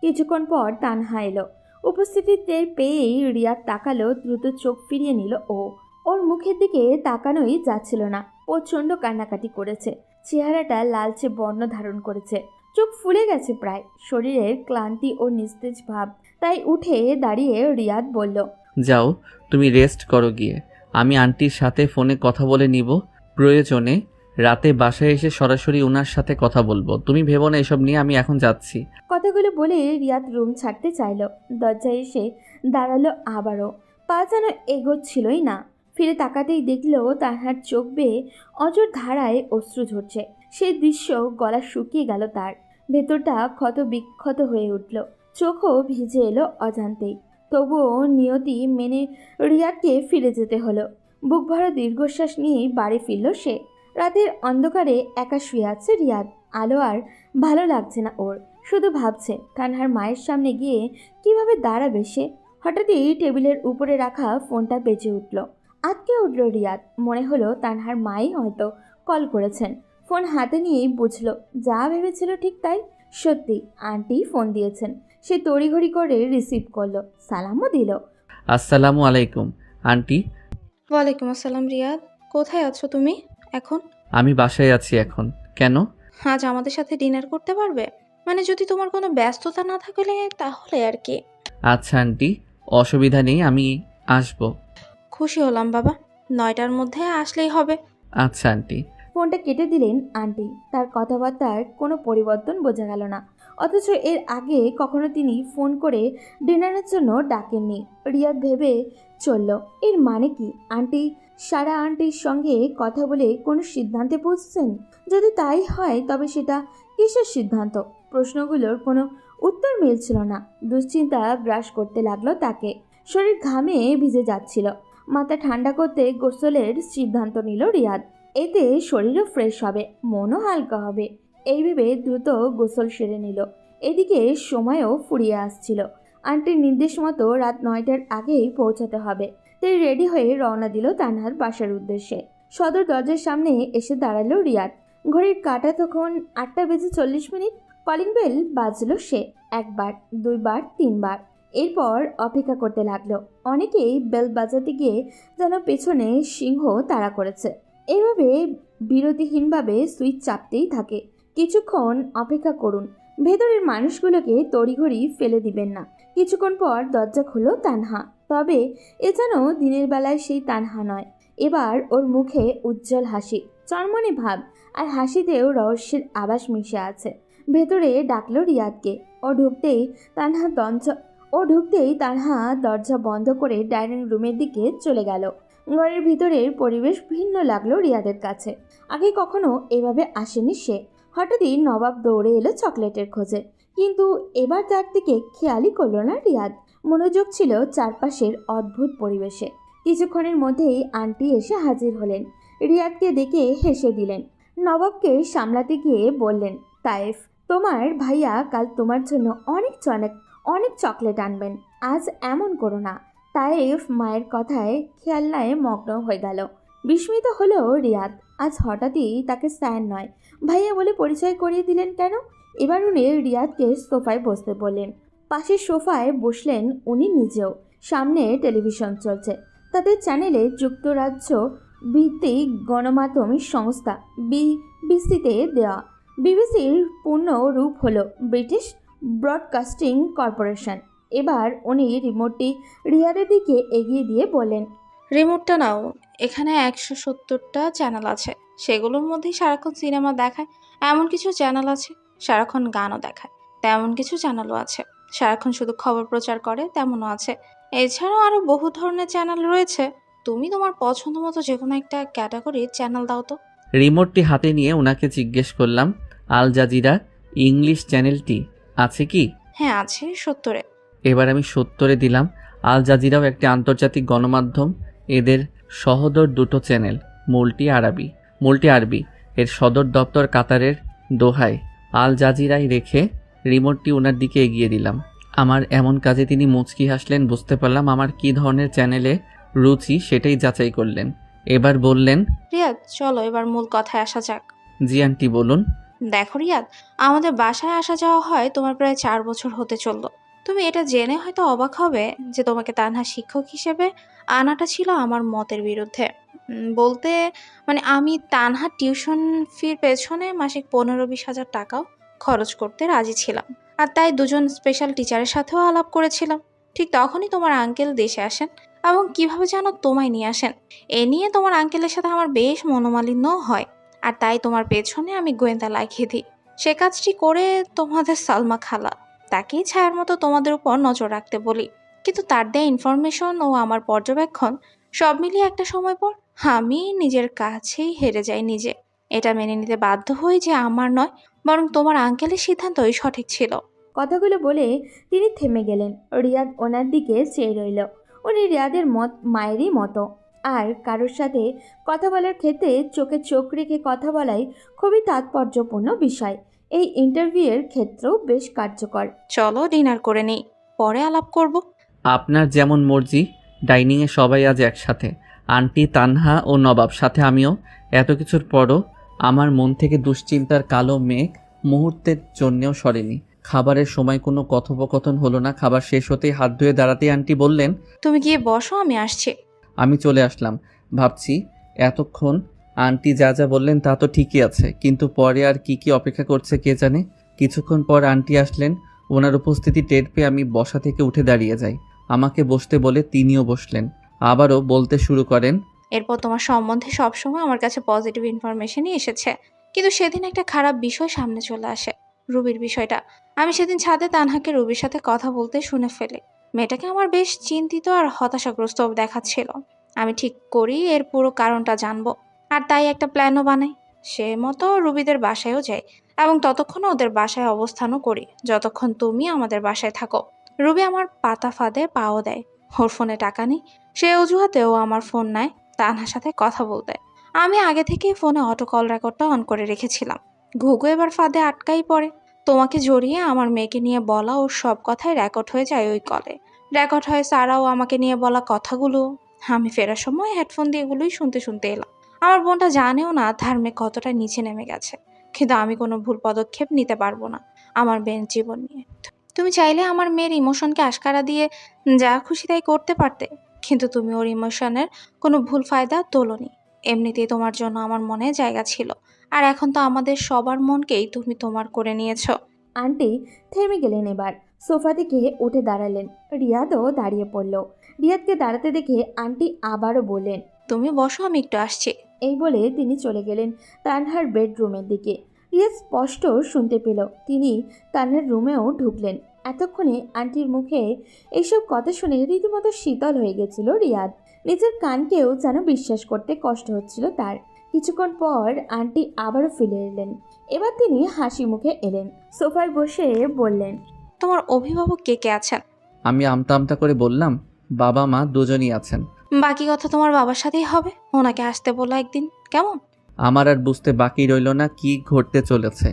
কিছুক্ষণ পর তানহা এলো। উপস্থিতি টের পেয়েই রিয়াদ তাকালো। দ্রুত চোখ ফিরিয়ে নিল ও। ওর মুখের দিকে তাকানোই যাচ্ছিল না। প্রচণ্ড কান্নাকাটি করেছে। চেহারাটা লালচে বর্ণ ধারণ করেছে। চোখ ফুলে গেছে প্রায়। শরীরের ক্লান্তি ও নিস্তেজ ভাব। তাই উঠে দাঁড়িয়ে রিয়াদ বলল, যাও, তুমি রেস্ট করো গিয়ে। আমি আন্টির সাথে ফোনে কথা বলে নিব। প্রয়োজনে রাতে বাসায় এসে সরাসরি ওনার সাথে কথা বলবো। তুমি ভেবো না এসব নিয়ে, আমি এখন যাচ্ছি। কথাগুলো বলে রিয়াদ রুম ছাড়তে চাইল। দরজায় এসে দাঁড়ালো আবারও। পা যেন এগোচ্ছিলই না। ফিরে তাকাতেই দেখল তানহার চোখ বেয়ে অজর ধারায় অশ্রু ঝরছে। সেই দৃশ্য গলা শুকিয়ে গেল তার। ভেতরটা ক্ষত বিক্ষত হয়ে উঠল, চোখও ভিজে এলো অজান্তেই। তবুও নিয়তি মেনে রিয়াদকে ফিরে যেতে হলো। বুক ভরা দীর্ঘশ্বাস নিয়েই বাড়ি ফিরল সে। রাতের অন্ধকারে একা শুয়ে আছে রিয়াদ। আলো আর ভালো লাগছে না ওর, শুধু ভাবছে তানহার মায়ের সামনে গিয়ে কিভাবে দাঁড়াবে সে। হঠাৎই টেবিলের উপরে রাখা ফোনটা বেজে উঠল। আটকে উঠল রিয়াদ। মনে হলো তানহার মাই হয়তো কল করেছেন। ফোন হাতে নিয়েই বুঝলো যা ভেবেছিল ঠিক তাই। সত্যি আন্টি ফোন দিয়েছেন। সে তড়িঘড়ি করে রিসিভ করলো, সালামও দিল। আসসালামু আলাইকুম আন্টি। ওয়ালাইকুম আসসালাম রিয়াদ, কোথায় আছো তুমি এখন? আমি বাসায় আছি এখন। কেন? আজ আমাদের সাথে ডিনার করতে পারবে? মানে যদি তোমার কোনো ব্যস্ততা না থাকলে তাহলে আর কি। আচ্ছা আন্টি, অসুবিধা নেই, আমি আসবো। খুশি হলাম বাবা, 9টার মধ্যে আসলেই হবে। আচ্ছা আন্টি। ফোনটা কেটে দিলেন আন্টি। তার কথাবার্তার কোনো পরিবর্তন বোঝা গেল না, অথচ এর আগে কখনো তিনি ফোন করে ডিনারের জন্য ডাকেননি। রিয়াদ ভেবে চলল, এর মানে কি আন্টি সারা আন্টির সঙ্গে কথা বলে কোনো সিদ্ধান্তে পৌঁছেছেন? যদি তাই হয় তবে সেটা কিসের সিদ্ধান্ত? প্রশ্নগুলোর কোনো উত্তর মিলছিল না। দুশ্চিন্তা গ্রাস করতে লাগলো তাকে। শরীর ঘামে ভিজে যাচ্ছিল। মাথা ঠান্ডা করতে গোসলের সিদ্ধান্ত নিল রিয়াদ। এতে শরীরও ফ্রেশ হবে, মনও হালকা হবে। এই ভেবে দ্রুত গোসল সেরে নিল। এদিকে সময়ও ফুরিয়ে আসছিল। আন্টির নির্দেশ মতো রাত 9টার আগেই পৌঁছাতে হবে। তাই রেডি হয়ে রওনা দিল তানহার বাসার উদ্দেশ্যে। সদর দরজার সামনে এসে দাঁড়ালো রিয়াদ। ঘড়ির কাঁটা তখন 8:40। কলিং বেল বাজলো সে। একবার, দুইবার, তিনবার। এরপর অপেক্ষা করতে লাগলো। অনেকেই বেল বাজাতে গিয়ে যেন পেছনে সিংহ তাড়া করেছে। এইভাবে বিরতিহীনভাবে সুইচ চাপতেই থাকে। কিছুক্ষণ অপেক্ষা করুন, ভেতরের মানুষগুলোকে তড়িঘড়ি ফেলে দিবেন না। কিছুক্ষণ পর দরজা খুলল তানহা। তবে এ যেন দিনের বেলায় সেই তানহা নয়। এবার ওর মুখে উজ্জ্বল হাসি, চরমনে ভাব, আর হাসিতেও রহস্যের আভাস মিশে আছে। ভেতরে ডাকলো রিয়াদকে। ঢুকতেই তানহা দরজা বন্ধ করে ডাইনিং রুমের দিকে চলে গেল। ঘরের ভিতরের পরিবেশ ভিন্ন লাগলো রিয়াদের কাছে। আগে কখনো এভাবে আসেনি সে। হঠাৎই নবাব দৌড়ে এলো চকলেটের খোঁজে, কিন্তু এবার তার দিকে খেয়ালই করলো না রিয়াদ। মনোযোগ ছিল চারপাশের অদ্ভুত পরিবেশে। কিছুক্ষণের মধ্যেই আন্টি এসে হাজির হলেন। রিয়াদকে দেখে হেসে দিলেন। নবাবকে সামলাতে গিয়ে বললেন, তাইফ, তোমার ভাইয়া কাল তোমার জন্য অনেক চকলেট আনবেন। আজ এমন করো না। তাইফ মায়ের কথায় খেয়াল্লায় মগ্ন হয়ে গেল। বিস্মিত হলো রিয়াদ। আজ হঠাৎই তাকে স্যার নয়, ভাইয়া বলে পরিচয় করিয়ে দিলেন কেন? এবার উনি রিয়াদকে সোফায় বসতে বললেন। পাশের সোফায় বসলেন উনি নিজেও। সামনে টেলিভিশন চলছে। তাদের চ্যানেলে যুক্তরাজ্য ভিত্তিক গণমাধ্যম সংস্থা বিবিসিতে দেওয়া। বিবিসির পূর্ণ রূপ হলো ব্রিটিশ ব্রডকাস্টিং কর্পোরেশন। এবার উনি রিমোটটি রিয়াদের দিকে এগিয়ে দিয়ে বললেন, রিমোটটা নাও, এখানে 170টা চ্যানেল আছে। সেগুলোর মধ্যেই সারাক্ষণ সিনেমা দেখায় এমন কিছু চ্যানেল আছে, সারাক্ষণ গানও দেখায় তেমন কিছু চ্যানেলও আছে, সারাক্ষণ শুধু খবর প্রচার করে তেমনও আছে। এছাড়াও আরও বহু ধরনের চ্যানেল রয়েছে। তুমি তোমার পছন্দ মতো যে কোনো একটা ক্যাটাগরির চ্যানেল দাও তো। রিমোটটি হাতে নিয়ে ওনাকে জিজ্ঞেস করলাম, আল জাজিরা ইংলিশ চ্যানেলটি আছে কি? হ্যাঁ আছে, 70-এ। এবার আমি 70-এ দিলাম। আল জাজিরাও একটি আন্তর্জাতিক গণমাধ্যম। এদের সহোদর দুটো চ্যানেল, মুলটি আরবি। এর সদর দপ্তর কাতারের দোহায়। আল জাজিরায় রেখে রিমোটটি ওনার দিকে এগিয়ে দিলাম। আমার এমন কাজে তিনি মুচকি হাসলেন। বুঝতে পারলাম আমার কী ধরনের চ্যানেলে রুচি, সেটাই যাচাই করলেন। এবার বললেন, রিয়াদ চলো এবার মূল কথায় আসা যাক। জি আন্টি বলুন। দেখো রিয়াদ, আমাদের বাসায় আসা যাওয়া হয় তোমার প্রায় 4 বছর হতে চলল। তুমি এটা জেনে হয়তো অবাক হবে যে তোমাকে তানহা শিক্ষক হিসেবে আনাটা ছিল আমার মতের বিরুদ্ধে। বলতে মানে আমি তানহা টিউশন ফির পেছনে মাসিক 15-20 হাজার টাকাও খরচ করতে রাজি ছিলাম। আর তাই দুজন স্পেশাল টিচারের সাথেও আলাপ করেছিলাম। ঠিক তখনই তোমার আঙ্কেল দেশে আসেন এবং কিভাবে যেন তোমায় নিয়ে আসেন। এ নিয়ে তোমার আঙ্কেলের সাথে আমার বেশ মনোমালিন্য হয়। আর তাই তোমার পেছনে আমি গোয়েন্দা লাগিয়ে দিই। সে কাজটি করে তোমাদের সালমা খালা, তাকেই ছায়ার মতো তোমাদের উপর নজর রাখতে বলি। কিন্তু তার দেয়া ইনফরমেশন ও আমার পর্যবেক্ষণ সব মিলিয়ে একটা সময় পর আমি নিজের কাছেই হেরে যাই নিজে। এটা মেনে নিতে বাধ্য হই যে আমার নয়, বরং তোমার আঙ্কেলের সিদ্ধান্তই সঠিক ছিল। কথাগুলো বলে তিনি থেমে গেলেন। রিয়াদ ওনার দিকে চেয়ে রইল। উনি রিয়াদের মায়েরই মতো, আর কারোর সাথে কথা বলার ক্ষেত্রে চোখে চোখ রেখে কথা বলাই খুবই তাৎপর্যপূর্ণ বিষয়। এই ইন্টারভিউয়ের ক্ষেত্রেও বেশ কার্যকর। চলো ডিনার করে নিই, পরে আলাপ করব। আপনার যেমন মর্জি। ডাইনিংয়ে সবাই আজ একসাথে, আন্টি, তানহা ও নবাব, সাথে আমিও। এত কিছুর পরও আমার মন থেকে দুশ্চিন্তার কালো মেঘ মুহূর্তের জন্যেও সরেনি। খাবারের সময় কোনো কথোপকথন হলো না। খাবার শেষ হতেই হাত ধুয়ে দাঁড়াতেই আন্টি বললেন, তুমি গিয়ে বসো, আমি আসছি। আমি চলে আসলাম। ভাবছি এতক্ষণ আন্টি যা যা বললেন তা তো ঠিকই আছে, কিন্তু পরে আর কি কি অপেক্ষা করছে কে জানে। কিছুক্ষণ পর আন্টি আসলেন। ওনার উপস্থিতি টের পেয়ে আমি বসা থেকে উঠে দাঁড়িয়ে যাই। আমাকে বসতে বলে তিনিও বসলেন। আবারও বলতে শুরু করেন, এরপর তোমার সম্বন্ধে সবসময় আমার কাছে পজিটিভ ইনফরমেশনই এসেছে, কিন্তু সেদিন একটা খারাপ বিষয় সামনে চলে আসে, রুবির বিষয়টা। আমি সেদিন ছাদে তানহাকে রুবির সাথে কথা বলতে শুনে ফেলি। মেয়েটাকে আমার বেশ চিন্তিত আর হতাশাগ্রস্ত দেখাচ্ছিল। আমি ঠিক করি এর পুরো কারণটা জানবো, আর তাই একটা প্ল্যানও বানাই। সে মতো রুবিদের বাসায়ও যাই, এবং ততক্ষণ ওদের বাসায় অবস্থানও করি যতক্ষণ তুমি আমাদের বাসায় থাকো। রুবি আমার পাতা ফাঁদে পাও দেয়। ওর ফোনে টাকা নেই, সে অজুহাতেও আমার ফোন নেয় তানহার সাথে কথা বলতে। আমি আগে থেকেই ফোনে অটো কল রেকর্ডটা অন করে রেখেছিলাম। ঘুঘু এবার ফাঁদে আটকাই পড়ে। তোমাকে জড়িয়ে আমার মেয়েকে নিয়ে বলা ওর সব কথাই রেকর্ড হয়ে যায় ওই কলে। রেকর্ড হয় সারাও আমাকে নিয়ে বলা কথাগুলো। আমি ফেরার সময় হেডফোন দিয়ে এগুলোই শুনতে শুনতে এলাম। আমার বোনটা জানেও না তার মেয়ে কতটা নিচে নেমে গেছে, কিন্তু আমি কোনো ভুল পদক্ষেপ নিতে পারবো না আমার মেয়ের জীবন নিয়ে। তুমি চাইলে আমার মেয়ের ইমোশনকে আশকারা দিয়ে যা খুশি তাই করতে পারতে, কিন্তু তুমি ওর ইমোশনের কোনো ভুল ফায়দা তোলোনি। এমনিতেই তোমার জন্য আমার মনে জায়গা ছিল, আর এখন তো আমাদের সবার মনকেই তুমি তোমার করে নিয়েছো। আন্টি থেমে গেলেন। এবার সোফা থেকে উঠে দাঁড়ালেন। রিয়াদও দাঁড়িয়ে পড়ল। রিয়াদকে দাঁড়াতে দেখে আন্টি আবারও বললেন, তুমি বসো, আমি একটু আসছি। এই বলে তিনি চলে গেলেন তানহার বেডরুমের দিকে। রিয়াদ স্পষ্ট শুনতে পেল তিনি তানহার রুমেও ঢুকলেন। এতক্ষণে আন্টির মুখে এইসব কথা শুনে রীতিমতো শীতল হয়ে গেছিল রিয়াদ। নিজের কানকেও যেন বিশ্বাস করতে কষ্ট হচ্ছিল তার। কিছুক্ষণ পর আন্টি আবারও ফিরে এলেন। এবার তিনি হাসি মুখে এলেন, সোফায় বসে বললেন, তোমার অভিভাবক কে কে আছেন? আমি আমতা আমতা করে বললাম, বাবা মা দুজনই আছেন। বাকি কথা তোমার বাবার সাথেই হবে, ওনাকে আসতে বলো একদিন, কেমন? আমার আর বুঝতে বাকি রইল না কি ঘটতে চলেছে।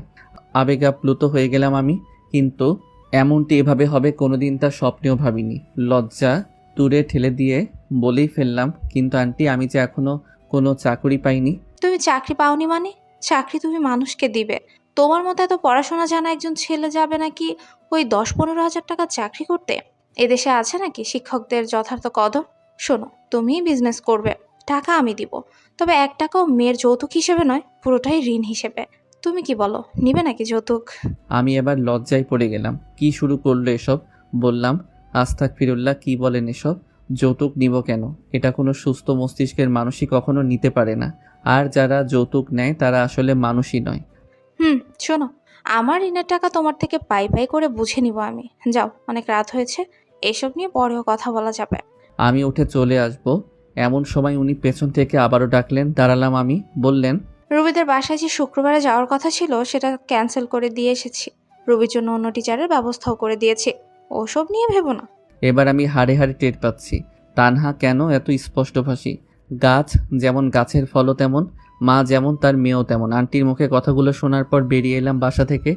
আবেগে আপ্লুত হয়ে গেলাম আমি। কিন্তু এমনটি এভাবে হবে কোনোদিন তা স্বপ্নেও ভাবিনি। লজ্জা দূরে ঠেলে দিয়ে বলেই ফেললাম, কিন্তু আন্টি, আমি যে এখনো কোনো চাকরি পাইনি। তুমি চাকরি পাওনি মানে? চাকরি তুমি মানুষকে দিবে। তোমার মতো এত পড়াশোনা জানা একজন ছেলে যাবে নাকি ওই 10-15 হাজার টাকার চাকরি করতে? এদেশে আছে নাকি শিক্ষকদের যথার্থ কদর? শোনো, তুমি বিজনেস করবে, টাকা আমি দিব, তবে 1 টাকাও মেয়ের যৌতুক হিসেবে নয়, পুরোটাই ঋণ হিসেবে। তুমি কি বলো, নিবে নাকি যৌতুক? আমি এবার লজ্জায় পড়ে গেলাম। কি শুরু করলো এসব? বললাম, আস্তাগফিরুল্লাহ, কি বলেন এসব? যৌতুক নিব কেন? এটা কোনো সুস্থ মস্তিষ্কের মানুষই কখনো নিতে পারে না। আর যারা যৌতুক নেয় তারা আসলে মানুষই নয়। শোনো, আমার ঋণের টাকা তোমার থেকে পাই পাই করে বুঝে নিব আমি। যাও, অনেক রাত হয়েছে, এসব নিয়ে পরেও কথা বলা যাবে। আমি উঠে চলে আসব এমন সময় উনি পেছন থেকে আবারও ডাকলেন। দাঁড়ালাম আমি। বললেন, রুবিদের বাসায় যে শুক্রবারে যাওয়ার কথা ছিল সেটা ক্যান্সেল করে দিয়ে এসেছি। রুবির জন্য অন্য টিচারের ব্যবস্থাও করে দিয়েছি, ওসব নিয়ে ভেবো না। এবার আমি হাড়ে হাড়ে টের পাচ্ছি তানহা কেন এত স্পষ্টভাষী। গাছ যেমন গাছের ফলও তেমন, মা যেমন তার মেয়েও তেমন। আন্টির মুখে কথাগুলো শোনার পর বেরিয়ে এলাম বাসা থেকে।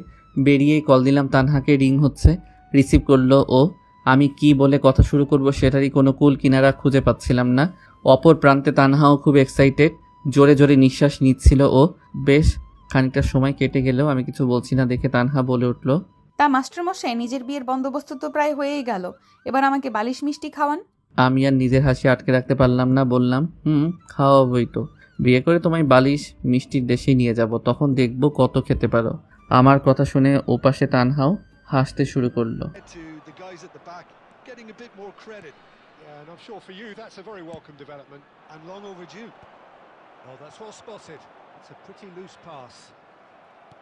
বেরিয়েই কল দিলাম তানহাকে। রিং হচ্ছে। রিসিভ করলো ও। আমি কি বলে কথা শুরু করব সেটারই কোনো কুল কিনারা খুঁজে পাচ্ছিলাম না। অপর প্রান্তে তানহাও খুব এক্সাইটেড, জোরে জোরে নিঃশ্বাস নিচ্ছিল ও। বেশ খানিকটা সময় কেটে গেলেও আমি কিছু বলছি না দেখে তানহা বলে উঠল, তা মাস্টারমশাই, নিজের বিয়ের বন্দোবস্ত তো প্রায় হয়েই গেল, এবার আমাকে বালিশ মিষ্টি খাওয়ান। আমি আর নিজের হাসি আটকে রাখতে পারলাম না। বললাম, খাওয়াবই তো। বিয়ে করে তোমায় বালিশ মিষ্টির দেশেই নিয়ে যাব, তখন দেখব কত খেতে পারো। আমার কথা শুনে ওপাশে তানহাও হাসতে শুরু করলো। To the guys at the back getting a bit more credit. Yeah, and I'm sure for you that's a very welcome development and long overdue. Oh, that's well spotted. It's a pretty loose pass.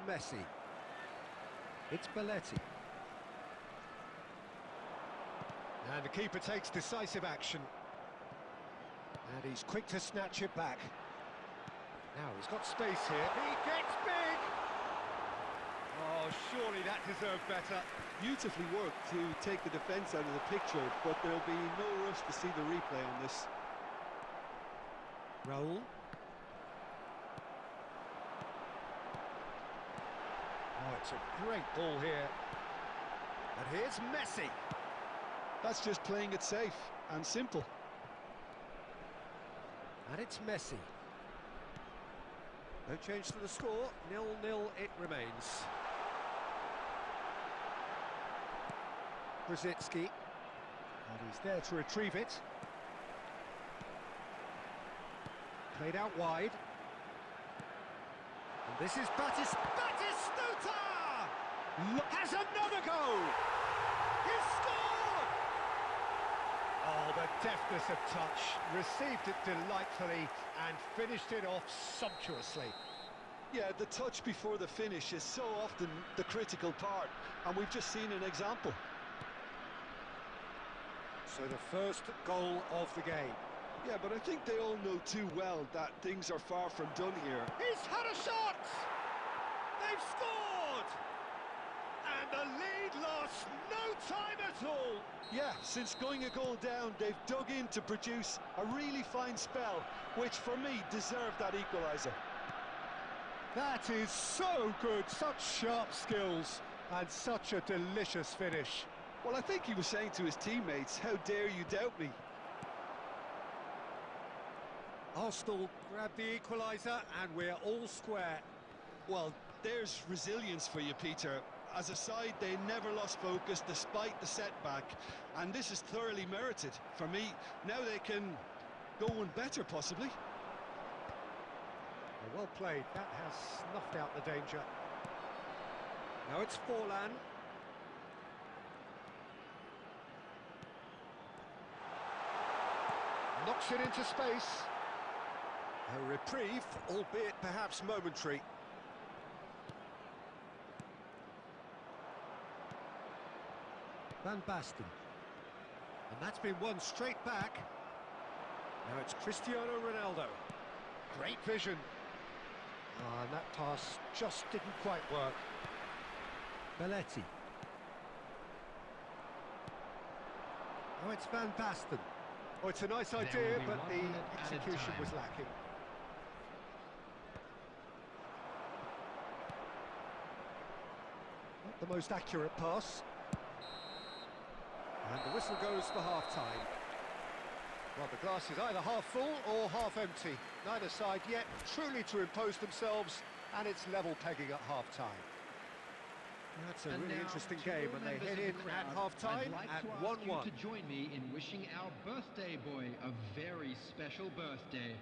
Messi. It's Belletti. And the keeper takes decisive action. And he's quick to snatch it back. Now he's got space here. He gets big! Oh, surely that deserved better. Beautifully worked to take the defence out of the picture, but there'll be no rush to see the replay on this. Raul. Oh, it's a great ball here. And here's Messi. That's just playing it safe and simple. And it's Messi. No change to the score. 0-0 it remains. Brzezinski. And he's there to retrieve it. Played out wide. And this is Batistuta! Has another go! He's scored! Oh, the deftness of touch. Received it delightfully and finished it off sumptuously. Yeah, the touch before the finish is so often the critical part, and we've just seen an example. So the first goal of the game. Yeah, but I think they all know too well that things are far from done here. He's had a shot! They've scored! And the lead lost no time at all! Yeah, since going a goal down, they've dug in to produce a really fine spell, which for me deserved that equaliser. That is so good, such sharp skills and such a delicious finish. Well, I think he was saying to his teammates, how dare you doubt me? Arsenal grab the equaliser and we're all square. Well, there's resilience for you, Peter. As a side, they never lost focus despite the setback, and this is thoroughly merited. For me, now they can go one better, possibly. Well played, that has snuffed out the danger. Now it's Forlan. Knocks it into space. A reprieve, albeit perhaps momentary. Van Basten. And that's been won straight back. Now it's Cristiano Ronaldo. Great vision. And that pass just didn't quite work. Belletti. Now it's Van Basten. Oh, it's a nice idea, but the execution was lacking. Not the most accurate pass. And the whistle goes for half-time. Well, the glass is either half full or half empty. Neither side yet truly to impose themselves, and it's level pegging at half-time. That's a really interesting game, and they head in at half-time at 1-1. To join me in wishing our birthday boy a very special birthday.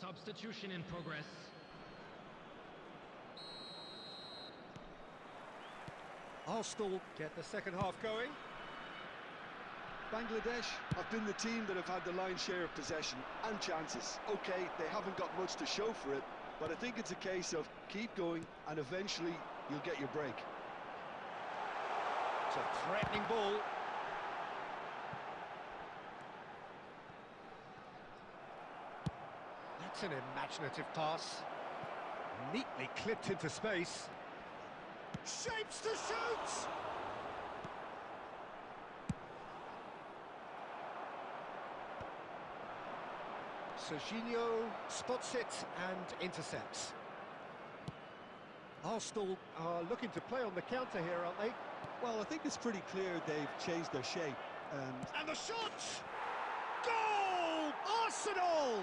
Substitution in progress. Arsenal get the second half going. Bangladesh have been the team that have had the lion's share of possession and chances. Okay, they haven't got much to show for it, but I think it's a case of keep going and eventually you'll get your break. It's a threatening ball. That's an imaginative pass. Neatly clipped into space. Shapes to shoot! Serginho spots it and intercepts. Arsenal are looking to play on the counter here, aren't they? Well, I think it's pretty clear they've changed their shape. And the shot! Goal! Arsenal!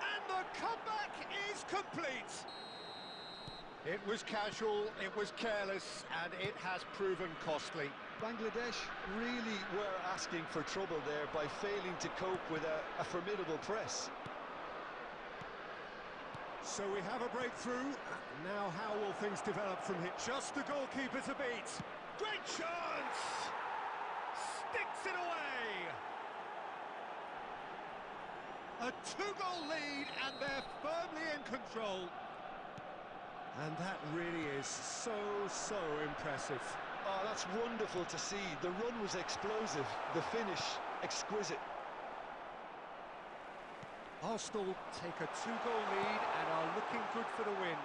And the comeback is complete! It was casual, it was careless, and it has proven costly. Bangladesh really were asking for trouble there by failing to cope with a formidable press. So we have a breakthrough. Now how will things develop from here? Just the goalkeeper to beat. Great chance! Sticks it away! A 2-goal lead and they're firmly in control. And that really is so impressive. Oh, that's wonderful to see. The run was explosive, the finish exquisite. Arsenal take a 2-goal lead and are looking good for the win.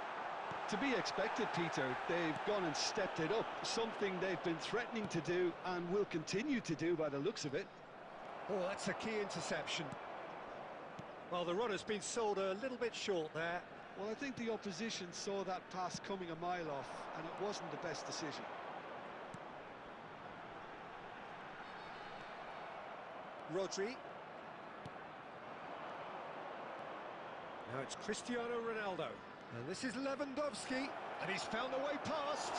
To be expected, Peter. They've gone and stepped it up, something they've been threatening to do and will continue to do by the looks of it. Oh, that's a key interception. Well, the run has been sold a little bit short there. Well, I think the opposition saw that pass coming a mile off, and it wasn't the best decision. Rodri. Now it's Cristiano Ronaldo. And this is Lewandowski. And he's found a way past.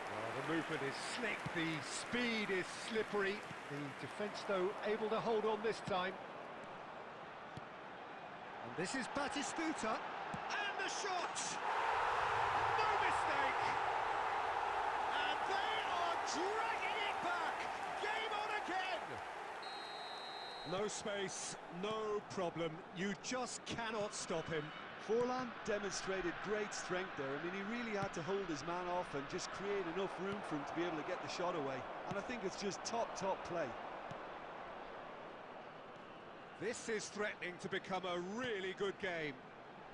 Well, the movement is slick, the speed is slippery. The defence, though, able to hold on this time. And this is Batistuta. And the shot! No mistake! And they are dragging it back! Game on again! No space, no problem. You just cannot stop him. Forlan demonstrated great strength there. I mean, he really had to hold his man off and just create enough room for him to be able to get the shot away. And I think it's just top play. This is threatening to become a really good game.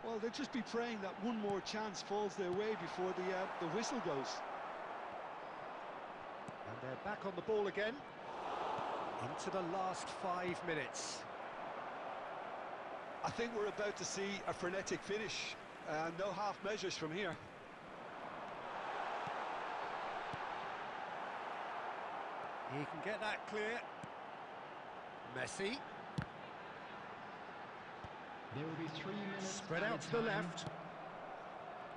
Well, they'll just be praying that one more chance falls their way before the whistle goes. And they're back on the ball again. Into the last 5 minutes. I think we're about to see a frenetic finish. No half measures from here. He can get that clear. Messi. There will be 3 minutes. Spread out to the left.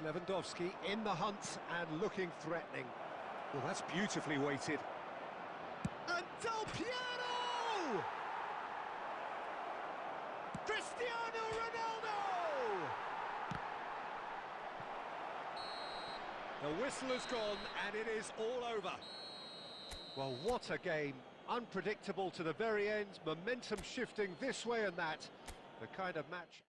Lewandowski in the hunt and looking threatening. Well, that's beautifully weighted. And Del Piero! Cristiano Ronaldo! The whistle has gone and it is all over. Well, what a game. Unpredictable to the very end, momentum shifting this way and that. The kind of match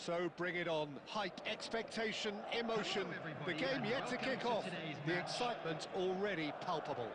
So bring it on. Hype, expectation, emotion. Hello, everybody, The game and yet to welcome kick to off. today's The match. excitement already palpable.